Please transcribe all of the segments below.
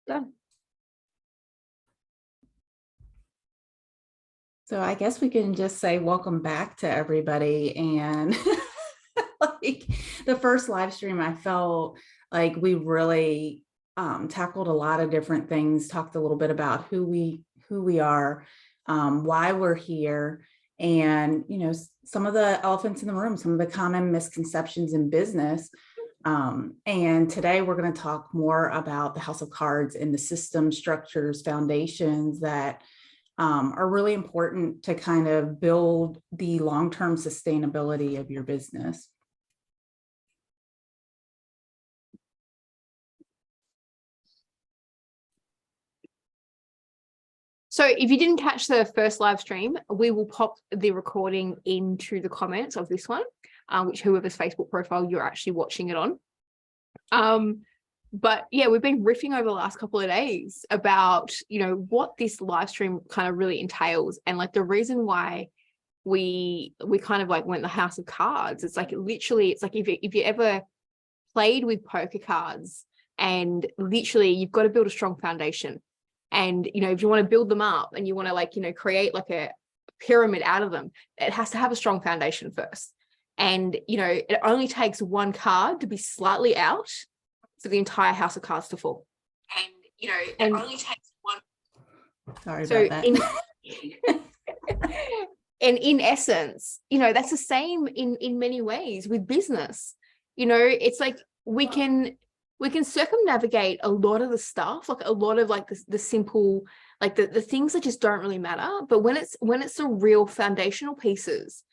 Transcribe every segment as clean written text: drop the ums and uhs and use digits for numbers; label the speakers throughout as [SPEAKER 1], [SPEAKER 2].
[SPEAKER 1] Done.
[SPEAKER 2] So I guess we can just say welcome back to everybody. And like the first live stream, I felt like we really tackled a lot of different things, talked a little bit about who we are, why we're here, and some of the elephants in the room, some of the common misconceptions in business. And today we're going to talk more about the house of cards and the system structures, foundations that are really important to kind of build the long-term sustainability of your business.
[SPEAKER 1] So if you didn't catch the first live stream, we will pop the recording into the comments of this one, which whoever's Facebook profile you're actually watching it on. But yeah, we've been riffing over the last couple of days about, what this live stream kind of really entails. And like the reason why we kind of like went the house of cards, it's like literally, it's like if you ever played with poker cards, and literally you've got to build a strong foundation. And, if you want to build them up and you want to create like a pyramid out of them, it has to have a strong foundation first. And, it only takes one card to be slightly out for the entire house of cards to fall. And, it only takes one.
[SPEAKER 2] Sorry about that.
[SPEAKER 1] And in essence, that's the same in many ways with business. It's like we can circumnavigate a lot of the stuff, like a lot of like the simple, like the things that just don't really matter. But when it's the real foundational pieces,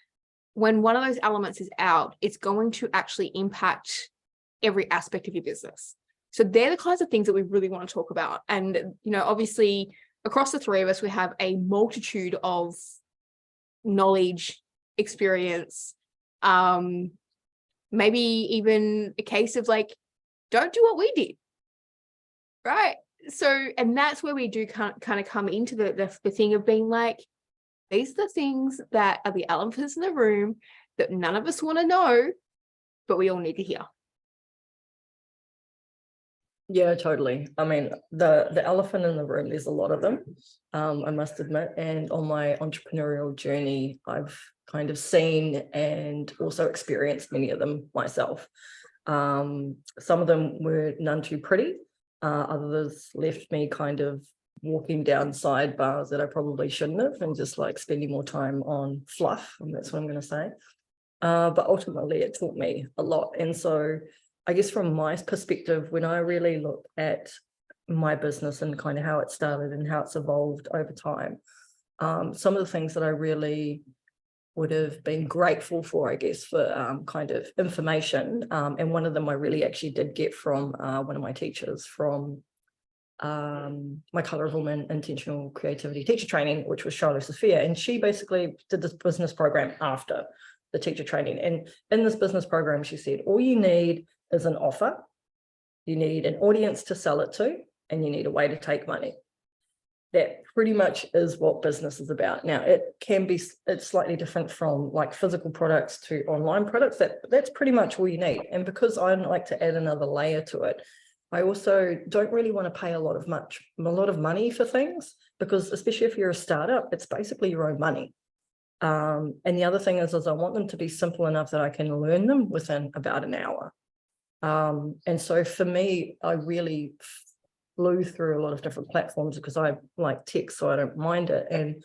[SPEAKER 1] when one of those elements is out, it's going to actually impact every aspect of your business. So they're the kinds of things that we really want to talk about. And, obviously across the three of us, we have a multitude of knowledge, experience, maybe even a case of like, don't do what we did, right? So, and that's where we do kind of come into the thing of being like, these are the things that are the elephants in the room that none of us want to know, but we all need to hear.
[SPEAKER 3] Yeah, totally. I mean, the elephant in the room, there's a lot of them, I must admit. And on my entrepreneurial journey, I've kind of seen and also experienced many of them myself. Some of them were none too pretty. Others left me kind of walking down sidebars that I probably shouldn't have, and just like spending more time on fluff, and that's what I'm going to say. But ultimately, it taught me a lot. And so I guess from my perspective, when I really look at my business and kind of how it started and how it's evolved over time, some of the things that I really would have been grateful for, I guess, for kind of information. And one of them I really actually did get from one of my teachers from my Colour of Woman Intentional Creativity teacher training, which was Charlotte Sophia. And she basically did this business program after the teacher training. And in this business program, she said, all you need is an offer, you need an audience to sell it to, and you need a way to take money. That pretty much is what business is about. Now, it's slightly different from like physical products to online products. That's pretty much all you need. And because I like to add another layer to it, I also don't really want to pay a lot of money for things, because especially if you're a startup, it's basically your own money. And the other thing is I want them to be simple enough that I can learn them within about an hour. And so for me, I really flew through a lot of different platforms because I like tech, so I don't mind it. And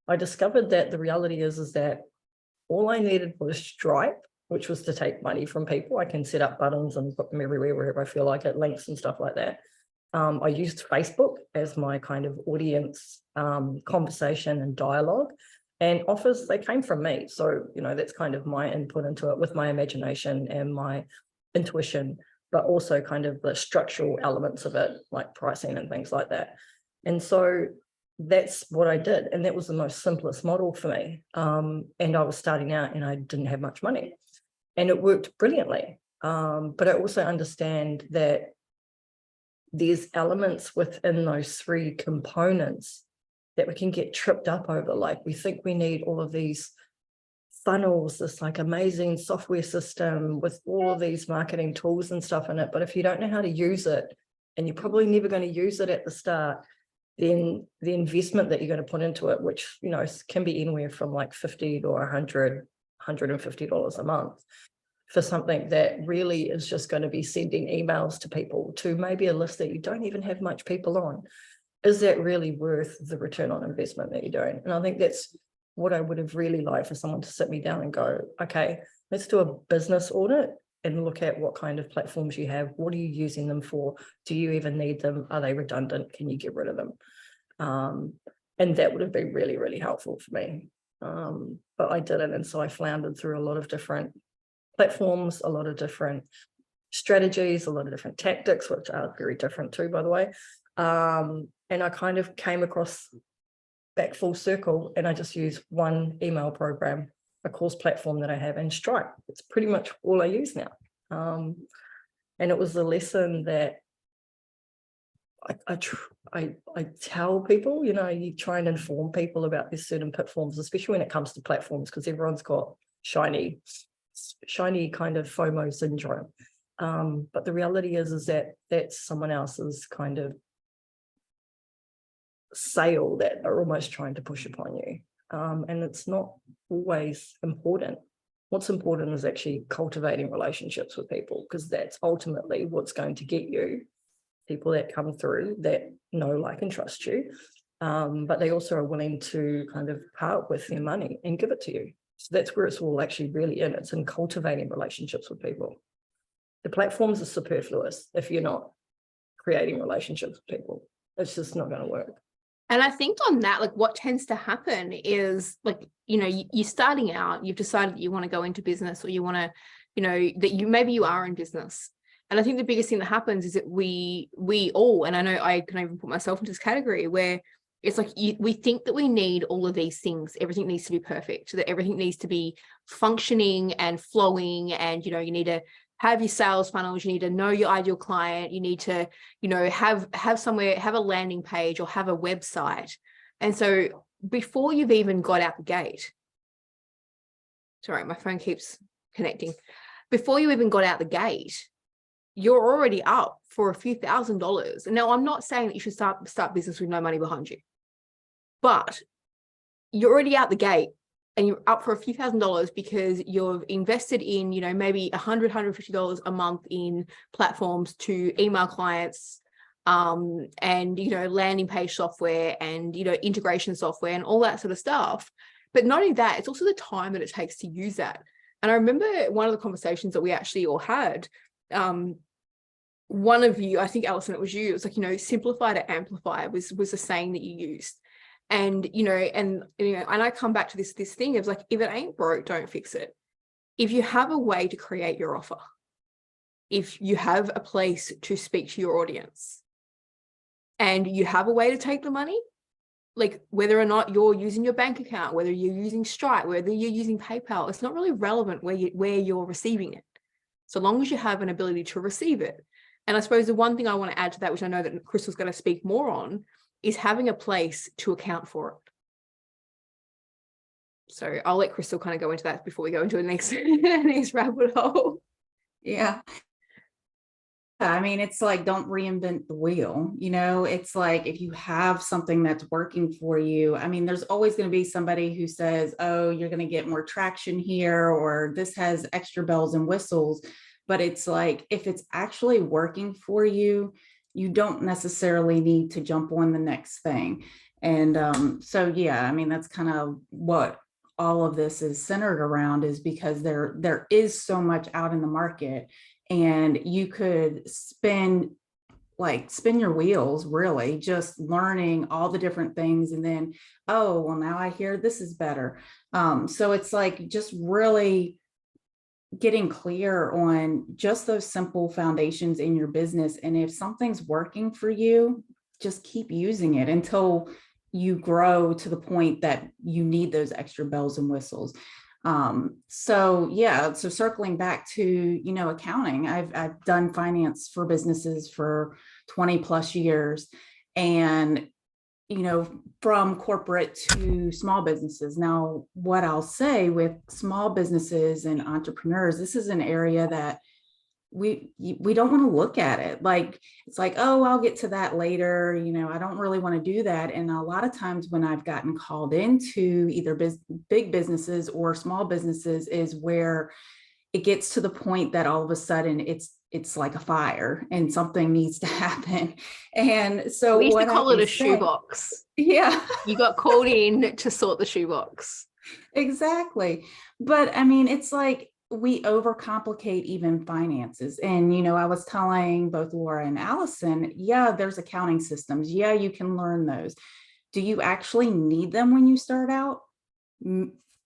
[SPEAKER 3] I discovered that the reality is that all I needed was Stripe, which was to take money from people. I can set up buttons and put them everywhere, wherever I feel like it, links and stuff like that. I used Facebook as my kind of audience conversation and dialogue, and offers, they came from me. So, that's kind of my input into it with my imagination and my intuition, but also kind of the structural elements of it, like pricing and things like that. And so that's what I did. And that was the most simplest model for me. And I was starting out and I didn't have much money, and it worked brilliantly. But I also understand that there's elements within those three components that we can get tripped up over. Like, we think we need all of these funnels, this like amazing software system with all of these marketing tools and stuff in it. But if you don't know how to use it and you're probably never going to use it at the start, then the investment that you're going to put into it, which, you know, can be anywhere from like $50 to $100, $150 a month, for something that really is just going to be sending emails to people, to maybe a list that you don't even have much people on. Is that really worth the return on investment that you're doing? And I think that's what I would have really liked, for someone to sit me down and go, okay, let's do a business audit and look at what kind of platforms you have. What are you using them for? Do you even need them? Are they redundant? Can you get rid of them? And that would have been really, really helpful for me. But I didn't. And so I floundered through a lot of different platforms, a lot of different strategies, a lot of different tactics, which are very different too, by the way. And I kind of came across back full circle, and I just use one email program, a course platform that I have, and Stripe. It's pretty much all I use now. And it was a lesson that I tell people, you know, you try and inform people about these certain pitfalls, especially when it comes to platforms, because everyone's got shiny kind of FOMO syndrome. But the reality is that that's someone else's kind of sale that are almost trying to push upon you. And it's not always important. What's important is actually cultivating relationships with people, because that's ultimately what's going to get you people that come through that know, like, and trust you. But they also are willing to kind of part with their money and give it to you. So that's where it's all actually really in. It's in cultivating relationships with people. The platforms are superfluous if you're not creating relationships with people. It's just not going to work.
[SPEAKER 1] And I think on that, like, what tends to happen is, like, you know, you're starting out, you've decided that you want to go into business, or you want to, you know, that maybe you are in business. And I think the biggest thing that happens is that we all, and I know I can even put myself into this category, where it's like we think that we need all of these things. Everything needs to be perfect, that everything needs to be functioning and flowing. And, you know, you need to have your sales funnels, you need to know your ideal client, you need to, you know, have a landing page or have a website. And so before you've even got out the gate, sorry, my phone keeps connecting. Before you even got out the gate, you're already up for a few $1,000s. And now I'm not saying that you should start business with no money behind you, but you're already out the gate and you're up for a few $1,000s because you've invested in, you know, maybe $100, $150 a month in platforms to email clients, and, you know, landing page software and, you know, integration software and all that sort of stuff. But not only that, it's also the time that it takes to use that. And I remember one of the conversations that we actually all had, one of you, I think Alison, it was you, it was like, you know, simplify to amplify was a saying that you used. And, you know, and I come back to this thing of like, if it ain't broke, don't fix it. If you have a way to create your offer, if you have a place to speak to your audience, and you have a way to take the money, like whether or not you're using your bank account, whether you're using Stripe, whether you're using PayPal, it's not really relevant where you're receiving it, so long as you have an ability to receive it. And I suppose the one thing I want to add to that, which I know that Crystal's going to speak more on, is having a place to account for it. So I'll let Crystal kind of go into that before we go into the next rabbit hole.
[SPEAKER 2] Yeah. I mean, it's like, don't reinvent the wheel. You know, it's like, if you have something that's working for you, I mean, there's always going to be somebody who says, oh, you're going to get more traction here, or this has extra bells and whistles. But it's like, if it's actually working for you, you don't necessarily need to jump on the next thing. And so, yeah, I mean, that's kind of what all of this is centered around, is because there is so much out in the market, and you could spin your wheels, really, just learning all the different things. And then, oh, well, now I hear this is better. So it's like just really getting clear on just those simple foundations in your business. And if something's working for you, just keep using it until you grow to the point that you need those extra bells and whistles. So circling back to, you know, accounting, I've done finance for businesses for 20 plus years, and, you know, from corporate to small businesses. Now, what I'll say with small businesses and entrepreneurs, this is an area that we don't want to look at it. Like, it's like, oh, I'll get to that later. You know, I don't really want to do that. And a lot of times when I've gotten called into either big businesses or small businesses is where it gets to the point that all of a sudden it's like a fire and something needs to happen. And so
[SPEAKER 1] We used to
[SPEAKER 2] what
[SPEAKER 1] call
[SPEAKER 2] I
[SPEAKER 1] it a
[SPEAKER 2] can say-
[SPEAKER 1] shoebox.
[SPEAKER 2] Yeah.
[SPEAKER 1] You got called in to sort the shoebox.
[SPEAKER 2] Exactly. But I mean, it's like we overcomplicate even finances. And, you know, I was telling both Laura and Allison, yeah, there's accounting systems. Yeah, you can learn those. Do you actually need them when you start out?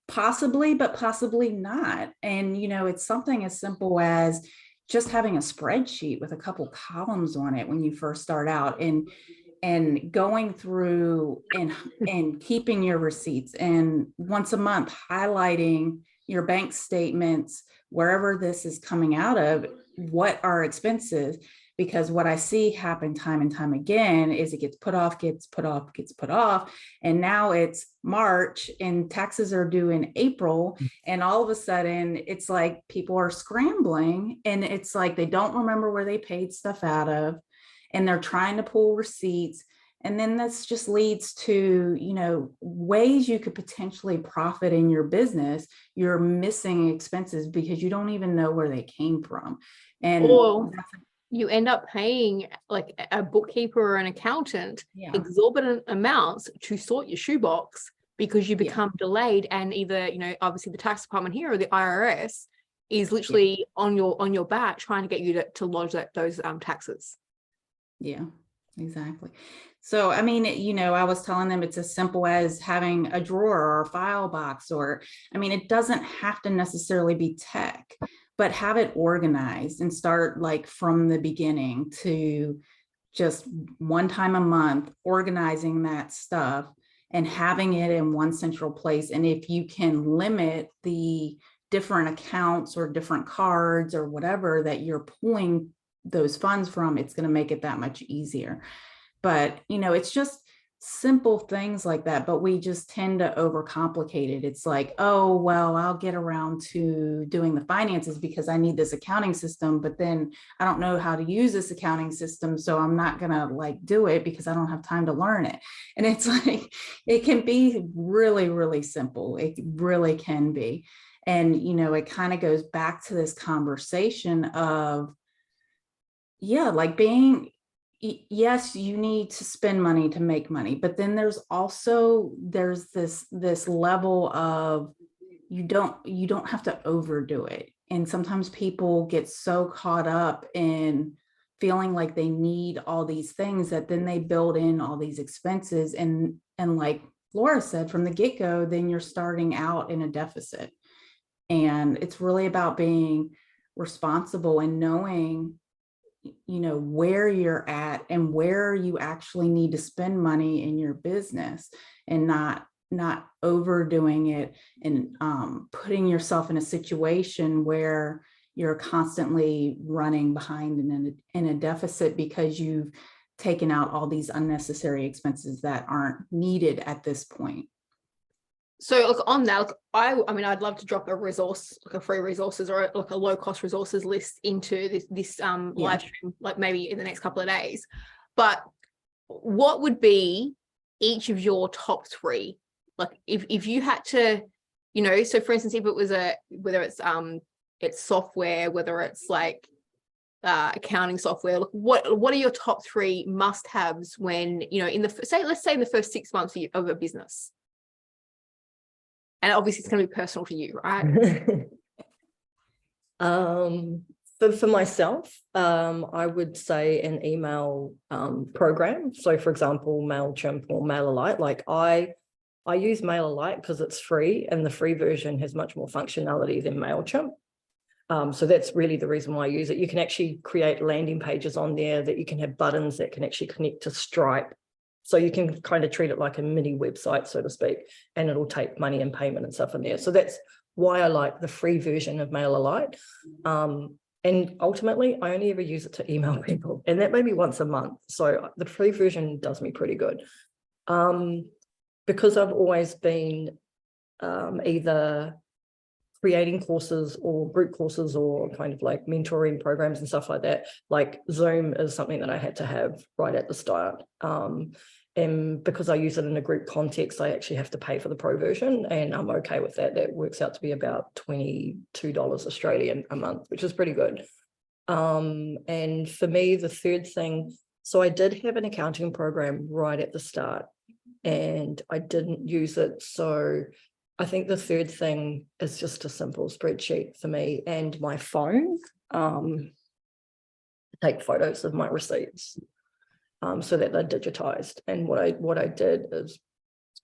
[SPEAKER 2] Possibly, but possibly not. And, you know, it's something as simple as just having a spreadsheet with a couple columns on it when you first start out, and going through and keeping your receipts, and once a month highlighting your bank statements, wherever this is coming out of, what are expenses. Because what I see happen time and time again is it gets put off, gets put off, gets put off. And now it's March and taxes are due in April. And all of a sudden it's like people are scrambling, and it's like they don't remember where they paid stuff out of, and they're trying to pull receipts. And then this just leads to, you know, ways you could potentially profit in your business. You're missing expenses because you don't even know where they came from. And
[SPEAKER 1] Or you end up paying like a bookkeeper or an accountant exorbitant amounts to sort your shoebox because you become delayed, and either, you know, obviously the tax department here or the IRS is literally on your back trying to get you to lodge those taxes.
[SPEAKER 2] Yeah, exactly. So, I mean, you know, I was telling them it's as simple as having a drawer or a file box, or, I mean, it doesn't have to necessarily be tech, but have it organized and start like from the beginning to just one time a month, organizing that stuff and having it in one central place. And if you can limit the different accounts or different cards or whatever that you're pulling those funds from, it's going to make it that much easier. But, you know, it's just simple things like that, but we just tend to overcomplicate it. It's like, oh, well, I'll get around to doing the finances because I need this accounting system, but then I don't know how to use this accounting system, so I'm not gonna like do it because I don't have time to learn it. And it's like, it can be really, really simple. It really can be. And, you know, it kind of goes back to this conversation of, yeah, like being, yes, you need to spend money to make money, but then there's this level of you don't have to overdo it. And sometimes people get so caught up in feeling like they need all these things that then they build in all these expenses, and like Laura said from the get-go, then you're starting out in a deficit. And it's really about being responsible and knowing, you know, where you're at and where you actually need to spend money in your business, and not overdoing it and putting yourself in a situation where you're constantly running behind and in a deficit because you've taken out all these unnecessary expenses that aren't needed at this point.
[SPEAKER 1] So look, on that, look, I mean, I'd love to drop a resource, like a free resources or like a low cost resources list into this live stream, like maybe in the next couple of days. But what would be each of your top three? Like if you had to, you know, so for instance, if it was whether it's software, whether it's like accounting software, look, what are your top three must-haves when, you know, let's say in the first 6 months of a business? And obviously it's going to be personal to you, right?
[SPEAKER 3] For myself, I would say an email program. So for example, MailChimp or MailerLite. Like I use MailerLite because it's free, and the free version has much more functionality than MailChimp. So that's really the reason why I use it. You can actually create landing pages on there that you can have buttons that can actually connect to Stripe. So you can kind of treat it like a mini website, so to speak, and it'll take money and payment and stuff in there. So that's why I like the free version of MailerLite. And ultimately, I only ever use it to email people, and that may be once a month. So the free version does me pretty good. Because I've always been either creating courses or group courses or kind of like mentoring programs and stuff like that, like Zoom is something that I had to have right at the start. And because I use it in a group context, I actually have to pay for the pro version, and I'm okay with that. That works out to be about $22 Australian a month, which is pretty good. And for me, the third thing, so I did have an accounting program right at the start, and I didn't use it. So I think the third thing is just a simple spreadsheet for me and my phone. Take photos of my receipts. So that they're digitized. And what I did is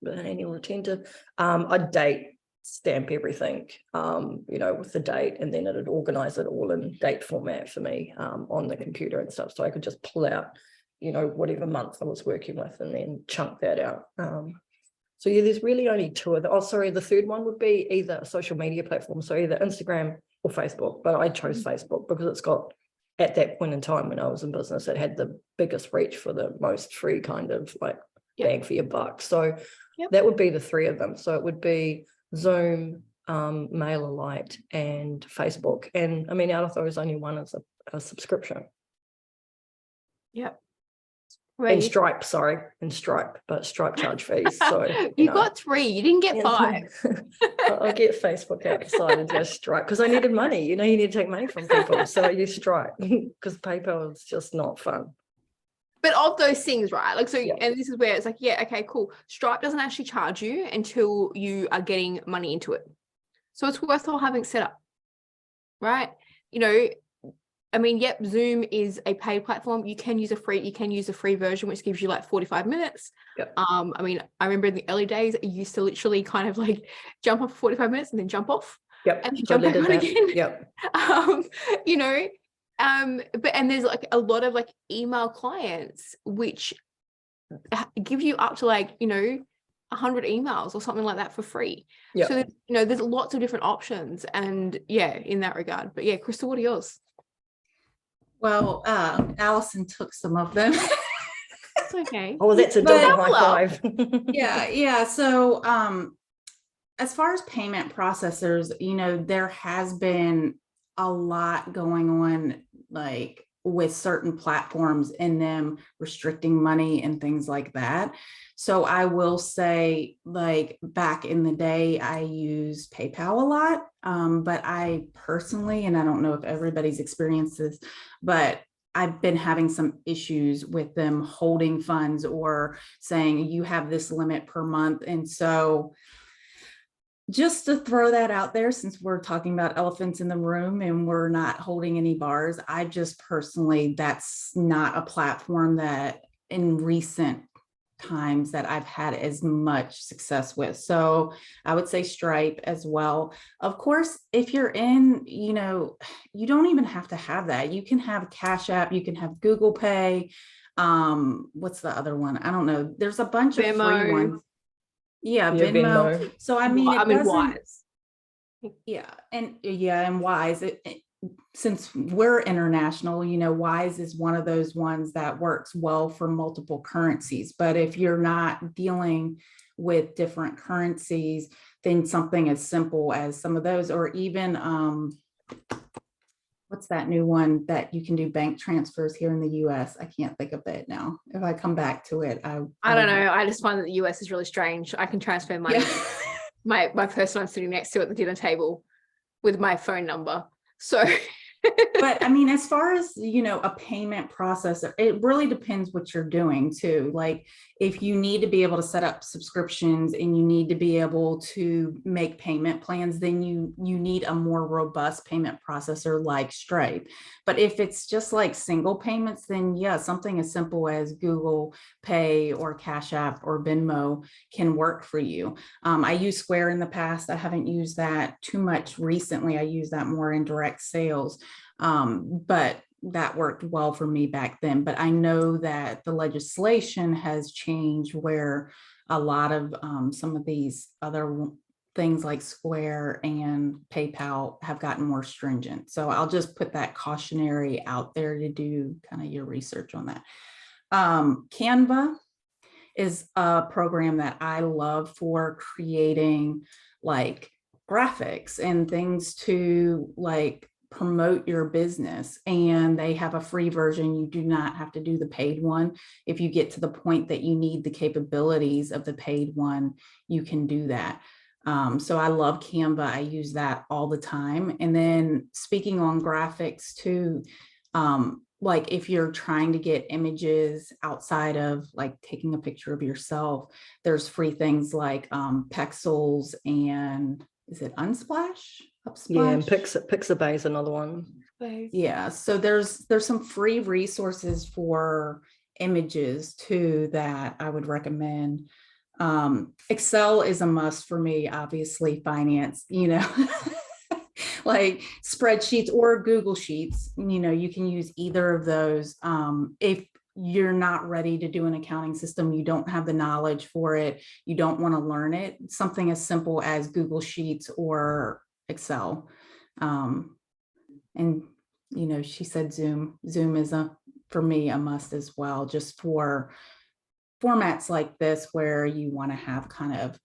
[SPEAKER 3] an annual attendant. I'd date stamp everything, with the date, and then it'd organize it all in date format for me on the computer and stuff. So I could just pull out, whatever month I was working with, and then chunk that out. So yeah, there's really only two of them. Oh, sorry, the third one would be either a social media platform, so either Instagram or Facebook. But I chose Facebook because it's got, at that point in time when I was in business, it had the biggest reach for the most free kind of like bang for your buck. So that would be the three of them. So it would be Zoom, MailerLite, and Facebook. And I mean, out of those, only one is a subscription.
[SPEAKER 1] Yep.
[SPEAKER 3] And Stripe, but Stripe charge fees. So
[SPEAKER 1] you got 3, you didn't get 5.
[SPEAKER 3] I'll get Facebook out the side and just Stripe, because I needed money. You need to take money from people. So I use Stripe because PayPal is just not fun.
[SPEAKER 1] But of those things, right? Like, so, and this is where it's like, yeah, okay, cool. Stripe doesn't actually charge you until you are getting money into it. So it's worthwhile having set up, right? I mean, yep, Zoom is a paid platform. You can use a free version, which gives you like 45 minutes.
[SPEAKER 3] Yep.
[SPEAKER 1] I mean, I remember in the early days, I used to literally kind of like jump off for 45 minutes and then jump off.
[SPEAKER 3] Yep.
[SPEAKER 1] And then jump back on again.
[SPEAKER 3] Yep.
[SPEAKER 1] And there's like a lot of like email clients which give you up to like, 100 emails or something like that for free.
[SPEAKER 3] Yep.
[SPEAKER 1] So, there's lots of different options, and in that regard. But yeah, Crystal, what are yours?
[SPEAKER 2] Well, Alison took some of them.
[SPEAKER 1] It's okay.
[SPEAKER 3] Oh, that's a double high five.
[SPEAKER 2] Yeah. So as far as payment processors, there has been a lot going on, like with certain platforms in them restricting money and things like that. So I will say, like back in the day, I used PayPal a lot. But I personally, and I don't know if everybody's experienced this, but I've been having some issues with them holding funds or saying you have this limit per month. And so just to throw that out there, since we're talking about elephants in the room and we're not holding any bars, I just personally, that's not a platform that in recent times that I've had as much success with. So I would say Stripe as well. Of course, if you're in, you don't even have to have that. You can have Cash App, you can have Google Pay. What's the other one? I don't know. There's a bunch of free ones. Yeah, Venmo. So I mean, Wise. Yeah, and Wise. Since we're international, Wise is one of those ones that works well for multiple currencies. But if you're not dealing with different currencies, then something as simple as some of those, or even what's that new one that you can do bank transfers here in the US? I can't think of it now. If I come back to it, I
[SPEAKER 1] don't know. I just find that the US is really strange. I can transfer money. My person I'm sitting next to at the dinner table with my phone number. So
[SPEAKER 2] but I mean, as far as, a payment processor, it really depends what you're doing too. Like if you need to be able to set up subscriptions and you need to be able to make payment plans, then you need a more robust payment processor like Stripe. But if it's just like single payments, then something as simple as Google Pay or Cash App or Venmo can work for you. I used Square in the past. I haven't used that too much recently. I use that more in direct sales. But that worked well for me back then. But I know that the legislation has changed where a lot of some of these other things like Square and PayPal have gotten more stringent. So I'll just put that cautionary out there to do kind of your research on that. Canva is a program that I love for creating like graphics and things to like promote your business. And they have a free version. You do not have to do the paid one. If you get to the point that you need the capabilities of the paid one, you can do that. So I love Canva. I use that all the time. And then speaking on graphics too, like if you're trying to get images outside of like taking a picture of yourself, there's free things like Pexels and is it Unsplash? Upsplash?
[SPEAKER 3] Yeah, and Pixabay is another one.
[SPEAKER 2] Yeah, so there's some free resources for images too that I would recommend. Excel is a must for me, obviously. Finance, like spreadsheets or Google Sheets, you can use either of those. If you're not ready to do an accounting system, you don't have the knowledge for it, you don't want to learn it, something as simple as Google Sheets or Excel. And she said Zoom is for me a must as well, just for formats like this where you want to have kind of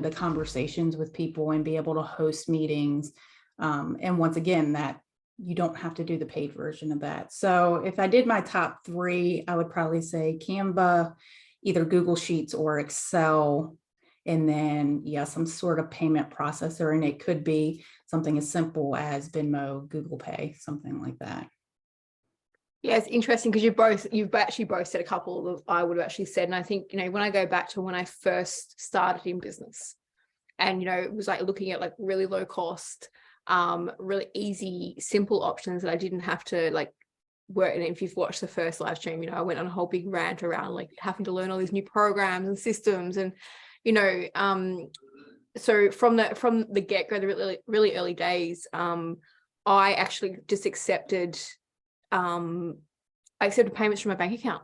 [SPEAKER 2] the conversations with people and be able to host meetings. And once again, that you don't have to do the paid version of that. So if I did my top 3, I would probably say Canva, either Google Sheets or Excel, and then some sort of payment processor. And it could be something as simple as Venmo, Google Pay, something like that.
[SPEAKER 1] Yeah, it's interesting because you've actually both said a couple of I would have actually said, and I think, when I go back to when I first started in business and, it was like looking at like really low cost, really easy, simple options that I didn't have to like work. And if you've watched the first live stream, I went on a whole big rant around like having to learn all these new programs and systems and, so from the get-go, the really, really early days, I actually just accepted payments from my bank account.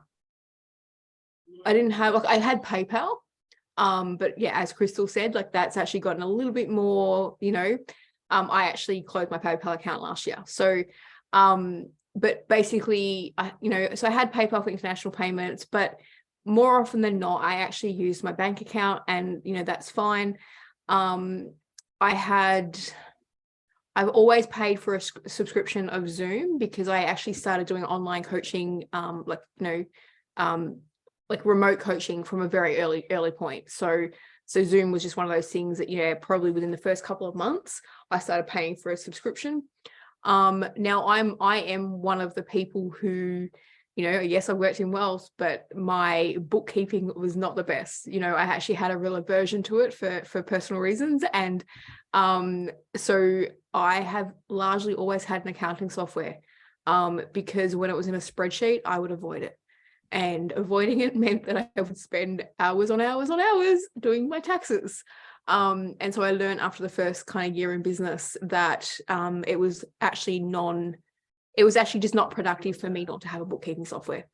[SPEAKER 1] I didn't have I had PayPal, but yeah, as Crystal said, like that's actually gotten a little bit more, I actually closed my PayPal account last year. So, but basically, so I had PayPal for international payments, but more often than not, I actually used my bank account, and that's fine. I've always paid for a subscription of Zoom because I actually started doing online coaching, like remote coaching from a very early point. So Zoom was just one of those things that, probably within the first couple of months, I started paying for a subscription. Now I am one of the people who, yes, I worked in wealth, but my bookkeeping was not the best. I actually had a real aversion to it for personal reasons. And so I have largely always had an accounting software because when it was in a spreadsheet, I would avoid it. And avoiding it meant that I would spend hours on hours on hours doing my taxes. And so I learned after the first kind of year in business that it was actually just not productive for me not to have a bookkeeping software.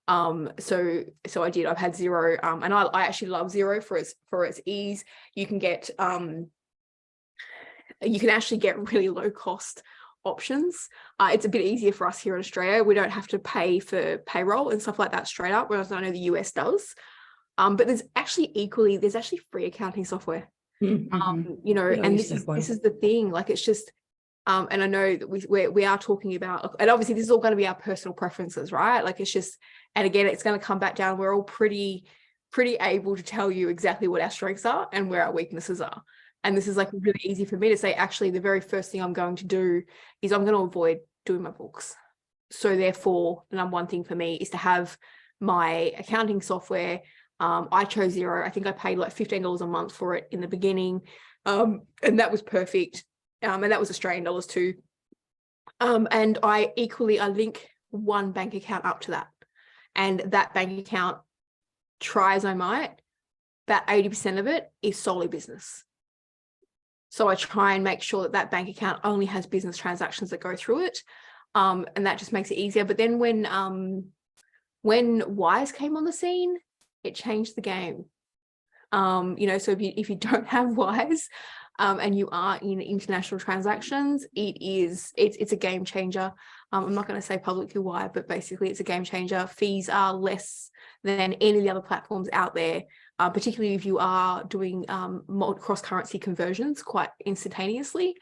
[SPEAKER 1] So I did. I've had Xero, and I actually love Xero for its ease. You can actually get really low cost options. It's a bit easier for us here in Australia. We don't have to pay for payroll and stuff like that straight up, whereas I know the US does. But there's actually free accounting software.
[SPEAKER 3] Mm-hmm.
[SPEAKER 1] And this is the thing. Like it's just, and I know that we are talking about, and obviously this is all going to be our personal preferences, right? Like it's just, and again, it's going to come back down. We're all pretty able to tell you exactly what our strengths are and where our weaknesses are. And this is like really easy for me to say, actually, the very first thing I'm going to do is I'm going to avoid doing my books. So therefore, the number one thing for me is to have my accounting software. I chose Xero. I think I paid like $15 a month for it in the beginning. And that was perfect. And that was Australian dollars too. And I link one bank account up to that. And that bank account, try as I might, about 80% of it is solely business. So I try and make sure that bank account only has business transactions that go through it. And that just makes it easier. But then when Wise came on the scene, it changed the game. So if you don't have Wise, and you are in international transactions, it's a game changer. I'm not going to say publicly why, but basically it's a game changer. Fees are less than any of the other platforms out there. particularly if you are doing cross-currency conversions quite instantaneously.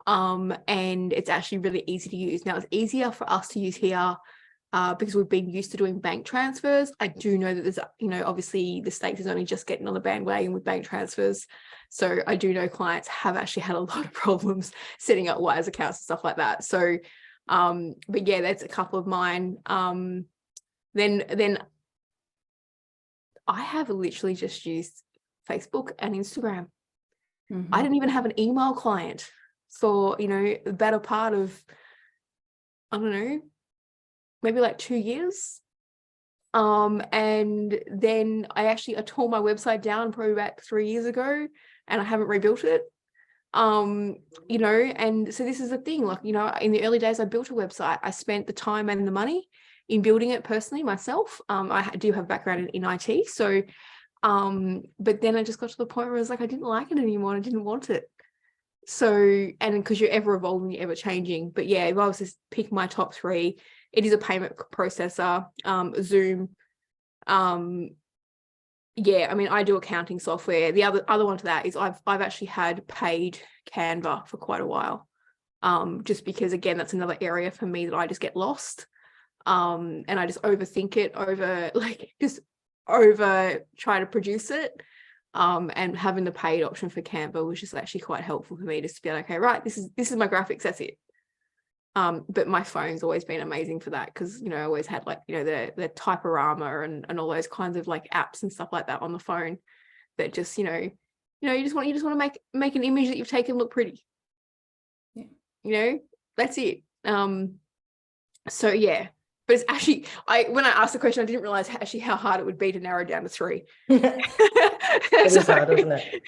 [SPEAKER 1] And it's actually really easy to use. Now, it's easier for us to use here because we've been used to doing bank transfers. I do know that there's, obviously the States is only just getting on the bandwagon with bank transfers. So I do know clients have actually had a lot of problems setting up wires accounts and stuff like that. So, but yeah, that's a couple of mine. Then I have literally just used Facebook and Instagram.
[SPEAKER 2] Mhm.
[SPEAKER 1] I didn't even have an email client for, the better part of, I don't know, maybe like 2 years. And then I tore my website down probably about 3 years ago, and I haven't rebuilt it. And so this is the thing, like, in the early days, I built a website. I spent the time and the money in building it personally myself. I do have a background in IT. So, but then I just got to the point where I was like, I didn't like it anymore. I didn't want it. So, and because you're ever evolving, you're ever changing. But yeah, if I was to pick my top three, it is a payment processor, Zoom. Yeah, I mean, I do accounting software. The other one to that is I've actually had paid Canva for quite a while. Just because, again, that's another area for me that I just get lost. And I just overthink it, try to produce it. And having the paid option for Canva was just actually quite helpful for me, just to be like, okay, right, this is my graphics, that's it. But my phone's always been amazing for that, because I always had the Typorama and all those kinds of like apps and stuff like that on the phone that just you just want to make an image that you've taken look pretty. Yeah. That's it. So yeah. But it's actually, when I asked the question, I didn't realize actually how hard it would be to narrow down to three.
[SPEAKER 3] It is hard, isn't it?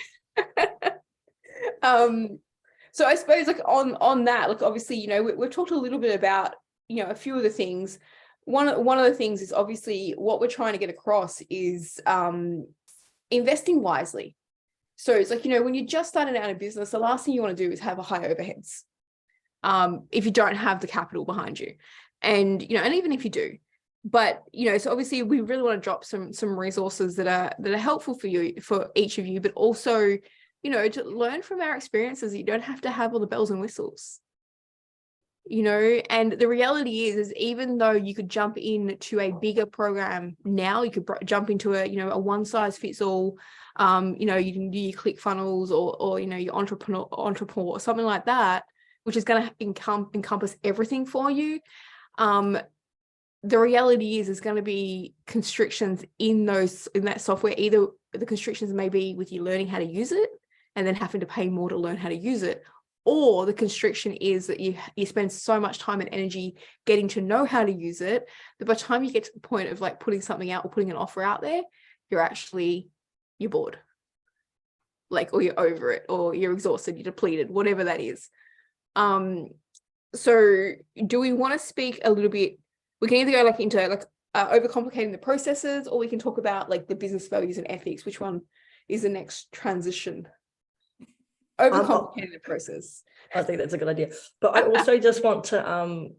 [SPEAKER 1] So I suppose on that, obviously, we've talked a little bit about, a few of the things. One of the things is obviously what we're trying to get across is investing wisely. So it's like, when you're just starting out in business, the last thing you want to do is have high overheads. If you don't have the capital behind you. And, and even if you do, but, so obviously we really want to drop some resources that are helpful for each of you, but also, to learn from our experiences. You don't have to have all the bells and whistles, and the reality is even though you could jump into a bigger program now, you could jump into a one size fits all, you can do your ClickFunnels or your entrepreneur or something like that, which is going to encompass everything for you. The reality is there's going to be constrictions in that software. Either the constrictions may be with you learning how to use it and then having to pay more to learn how to use it, or the constriction is that you spend so much time and energy getting to know how to use it that by the time you get to the point of like putting something out or putting an offer out there, you're bored, or you're over it, or you're exhausted, you're depleted, whatever that is. So do we want to speak a little bit? We can either go into overcomplicating the processes, or we can talk about the business values and ethics. Which one is the next transition? Overcomplicating the process.
[SPEAKER 3] I think that's a good idea. But I also just want to,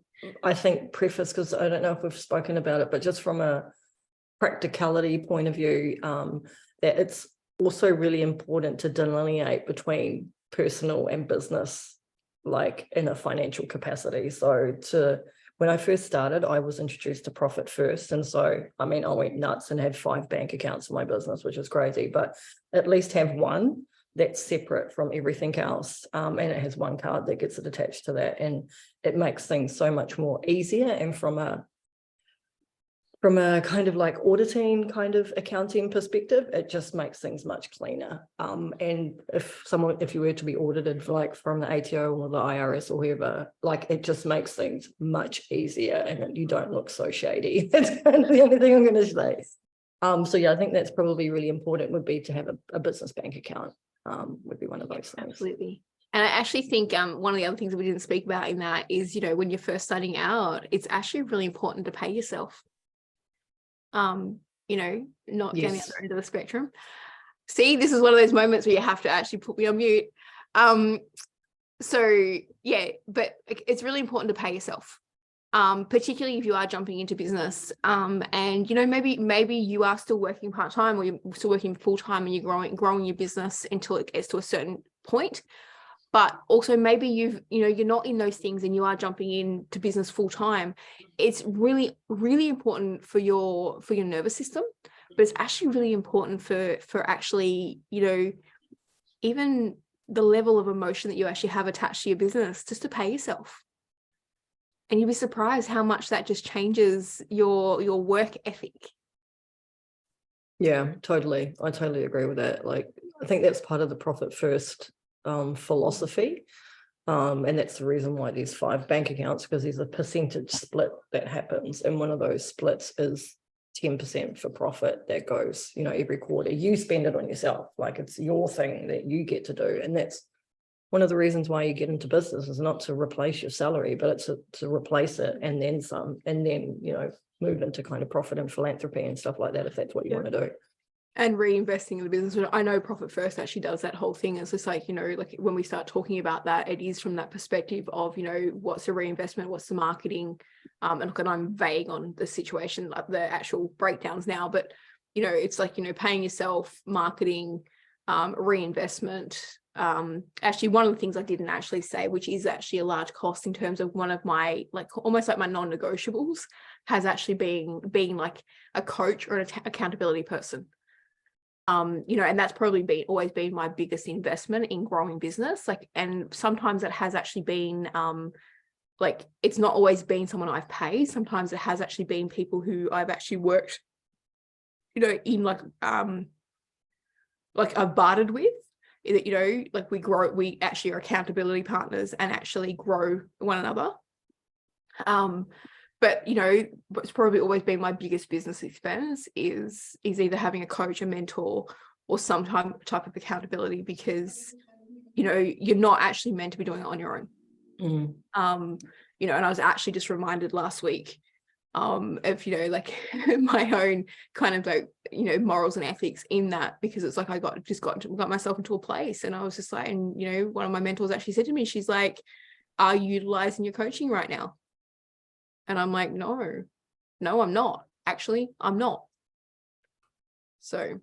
[SPEAKER 3] I think, preface, because I don't know if we've spoken about it, but just from a practicality point of view, that it's also really important to delineate between personal and business, in a financial capacity. So when I first started, I was introduced to profit first. And so, I went nuts and had 5 bank accounts in my business, which is crazy, but at least have one that's separate from everything else. And it has one card that gets it attached to that. And it makes things so much more easier. And from a kind of auditing kind of accounting perspective, it just makes things much cleaner. And if you were to be audited from the ATO or the IRS or whoever, it just makes things much easier and you don't look so shady. That's kind of the only thing I'm going to say. So yeah, I think that's probably really important, would be to have a business bank account, would be one of those things.
[SPEAKER 1] Absolutely. And I actually think one of the other things that we didn't speak about in that is, when you're first starting out, it's actually really important to pay yourself. Not down the other end of the spectrum. See, this is one of those moments where you have to actually put me on mute. So yeah, but it's really important to pay yourself. particularly if you are jumping into business, and you know, maybe you are still working part-time, or you're still working full-time, and you're growing your business until it gets to a certain point. But also maybe you're not in those things and you are jumping into business full-time. It's really, really important for your nervous system, but it's actually really important for actually, you know, even the level of emotion that you actually have attached to your business, just to pay yourself. And you'd be surprised how much that just changes your work ethic.
[SPEAKER 3] Yeah, totally. I totally agree with that. Like, I think that's part of the profit first philosophy. And that's the reason why there's 5 bank accounts, because there's a percentage split that happens. And one of those splits is 10% for profit that goes, you know, every quarter. You spend it on yourself. Like, it's your thing that you get to do. And that's one of the reasons why you get into business, is not to replace your salary, but it's to replace it and then some, and then, you know, move into kind of profit and philanthropy and stuff like that, if that's what you want to do.
[SPEAKER 1] And reinvesting in the business. I know Profit First actually does that whole thing. It's just like, you know, like when we start talking about that, it is from that perspective of, you know, what's the reinvestment, what's the marketing, and look, and I'm vague on the situation, like the actual breakdowns now, but, you know, it's like, you know, paying yourself, marketing, reinvestment. Actually, one of the things I didn't actually say, which is actually a large cost in terms of one of my, like, almost like my non-negotiables, has actually being like a coach or an accountability person. You know, and that's probably always been my biggest investment in growing business. Like, and sometimes it has actually been, like, it's not always been someone I've paid. Sometimes it has actually been people who I've actually worked, you know, in like I've bartered with, you know, like we actually are accountability partners and actually grow one another. But, you know, what's probably always been my biggest business expense is either having a coach, a mentor, or some type of accountability, because, you know, you're not actually meant to be doing it on your own. You know, and I was actually just reminded last week of, you know, like my own kind of like, you know, morals and ethics in that, because it's like I got myself into a place, and I was just like, and, you know, one of my mentors actually said to me, she's like, are you utilizing your coaching right now? And I'm like, no, I'm not. Actually, I'm not. So.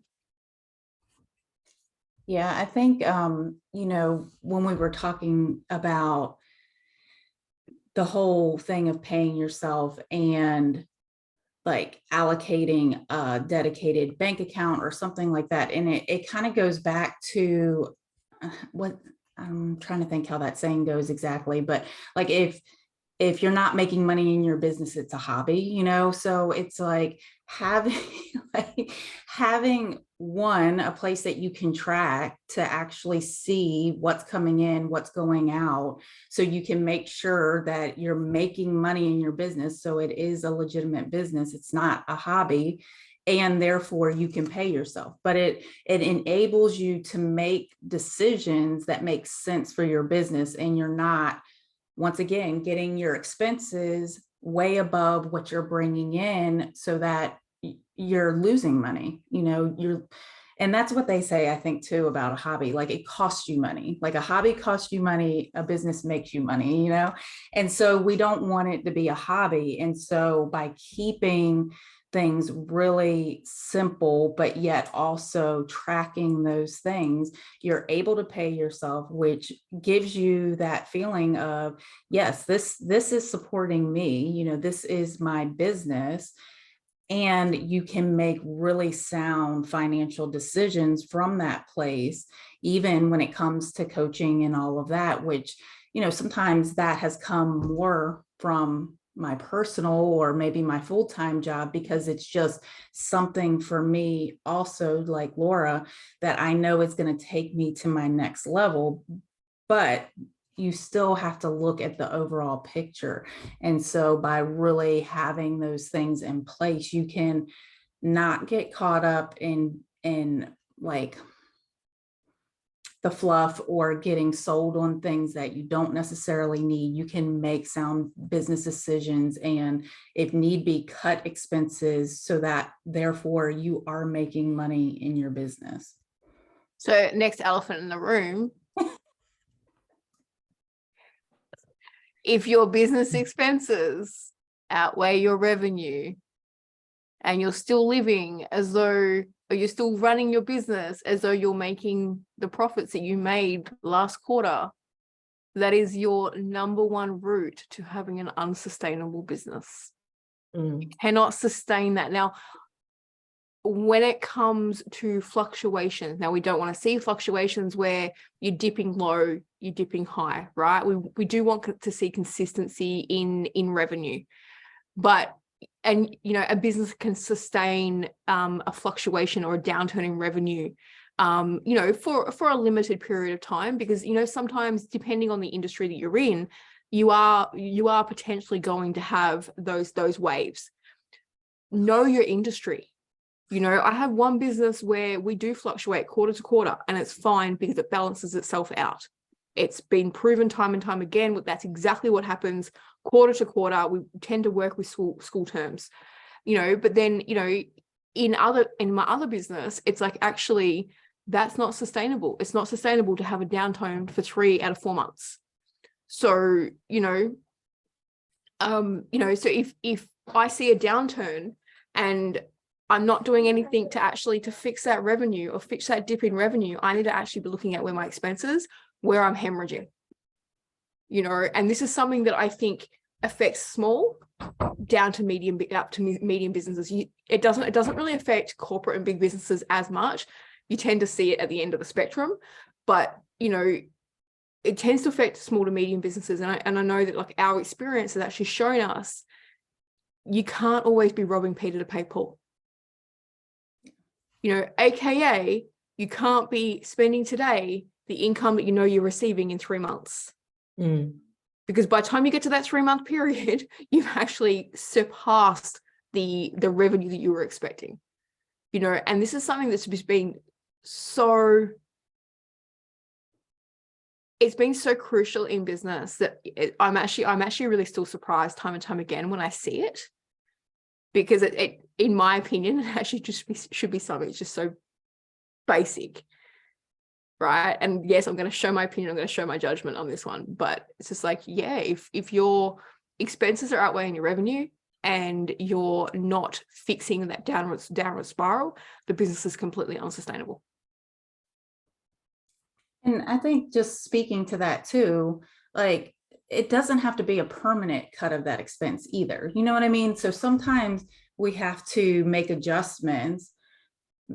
[SPEAKER 2] Yeah, I think, you know, when we were talking about the whole thing of paying yourself and like allocating a dedicated bank account or something like that, and it kind of goes back to what I'm trying to think how that saying goes exactly, but like if you're not making money in your business, it's a hobby, you know? So it's like having one, a place that you can track to actually see what's coming in, what's going out, so you can make sure that you're making money in your business. So it is a legitimate business. It's not a hobby, and therefore you can pay yourself, but it enables you to make decisions that make sense for your business, and you're not, once again, getting your expenses way above what you're bringing in, so that you're losing money, you know, and that's what they say, I think, too, about a hobby. Like, it costs you money. Like, a hobby costs you money, a business makes you money, you know? And so we don't want it to be a hobby. And so by keeping things really simple, but yet also tracking those things, you're able to pay yourself, which gives you that feeling of, yes, this is supporting me, you know, this is my business. And you can make really sound financial decisions from that place, even when it comes to coaching and all of that, which, you know, sometimes that has come more from my personal or maybe my full-time job, because it's just something for me also, like Laura, that I know is going to take me to my next level. But you still have to look at the overall picture. And so by really having those things in place, you can not get caught up in like the fluff or getting sold on things that you don't necessarily need. You can make sound business decisions, and if need be, cut expenses, so that therefore you are making money in your business.
[SPEAKER 1] So next elephant in the room, if your business expenses outweigh your revenue, and you're still living as though, or you're still running your business as though you're making the profits that you made last quarter, that is your number one route to having an unsustainable business. You cannot sustain that. Now, when it comes to fluctuations, now we don't want to see fluctuations where you're dipping low, you're dipping high, right? We do want to see consistency in revenue, but a business can sustain a fluctuation or a downturn in revenue, for a limited period of time, because sometimes, depending on the industry that you're in, you are potentially going to have those waves. Know your industry. I have one business where we do fluctuate quarter to quarter, and it's fine because it balances itself out. It's been proven time and time again. That's exactly what happens quarter to quarter. We tend to work with school terms, but then, in my other business, it's like, actually, that's not sustainable. It's not sustainable to have a downtime for 3 out of 4 months. So, so if I see a downturn and I'm not doing anything to fix that revenue or fix that dip in revenue, I need to actually be looking at where my expenses, where I'm hemorrhaging, and this is something that I think affects small down to medium, up to medium businesses. It doesn't really affect corporate and big businesses as much. You tend to see it at the end of the spectrum, but it tends to affect small to medium businesses. And I know that, like, our experience has actually shown us you can't always be robbing Peter to pay Paul. AKA you can't be spending today the income that you're receiving in 3 months. Because by the time you get to that 3-month period, you've actually surpassed the revenue that you were expecting. And this is something that's just been it's been so crucial in business that I'm actually really still surprised time and time again when I see it, because it in my opinion, it actually should be something that's just so basic, right? And yes, I'm going to show my opinion, I'm going to show my judgment on this one, but it's just like, yeah, if your expenses are outweighing your revenue and you're not fixing that downward spiral, the business is completely unsustainable.
[SPEAKER 2] And I think, just speaking to that too, like, it doesn't have to be a permanent cut of that expense either. You know what I mean? So sometimes we have to make adjustments,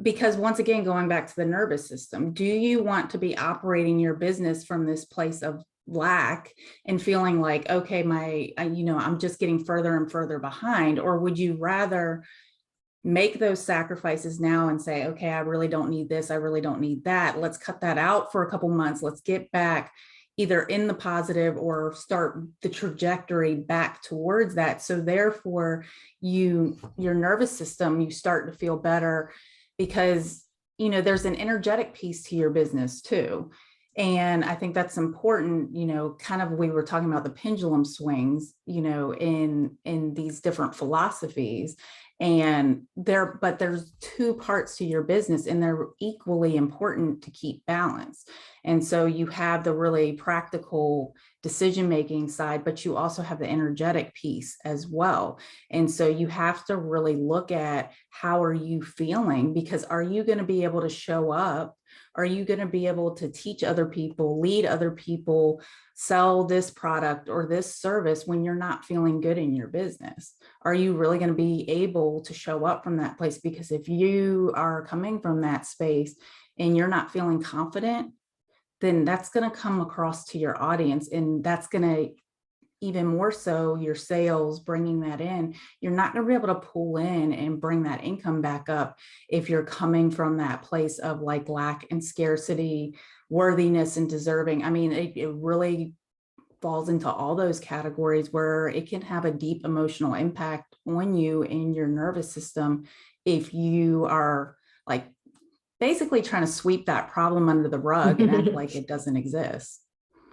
[SPEAKER 2] because, once again, going back to the nervous system, do you want to be operating your business from this place of lack and feeling like, okay, I'm just getting further and further behind? Or would you rather make those sacrifices now and say, okay, I really don't need this, I really don't need that, let's cut that out for a couple months, let's get back either in the positive or start the trajectory back towards that. So therefore, your nervous system, you start to feel better, because there's an energetic piece to your business too. And I think that's important, kind of, we were talking about the pendulum swings, in these different philosophies. And there's 2 parts to your business, and they're equally important to keep balance. And so you have the really practical decision-making side, but you also have the energetic piece as well. And so you have to really look at, how are you feeling? Because are you going to be able to show up? Are you going to be able to teach other people, lead other people, sell this product or this service when you're not feeling good in your business? Are you really going to be able to show up from that place? Because if you are coming from that space and you're not feeling confident, then that's going to come across to your audience, and that's going to, even more so, your sales, bringing that in. You're not going to be able to pull in and bring that income back up if you're coming from that place of like lack and scarcity, worthiness and deserving. I mean, it really falls into all those categories where it can have a deep emotional impact on you and your nervous system if you are like basically trying to sweep that problem under the rug and act like it doesn't exist.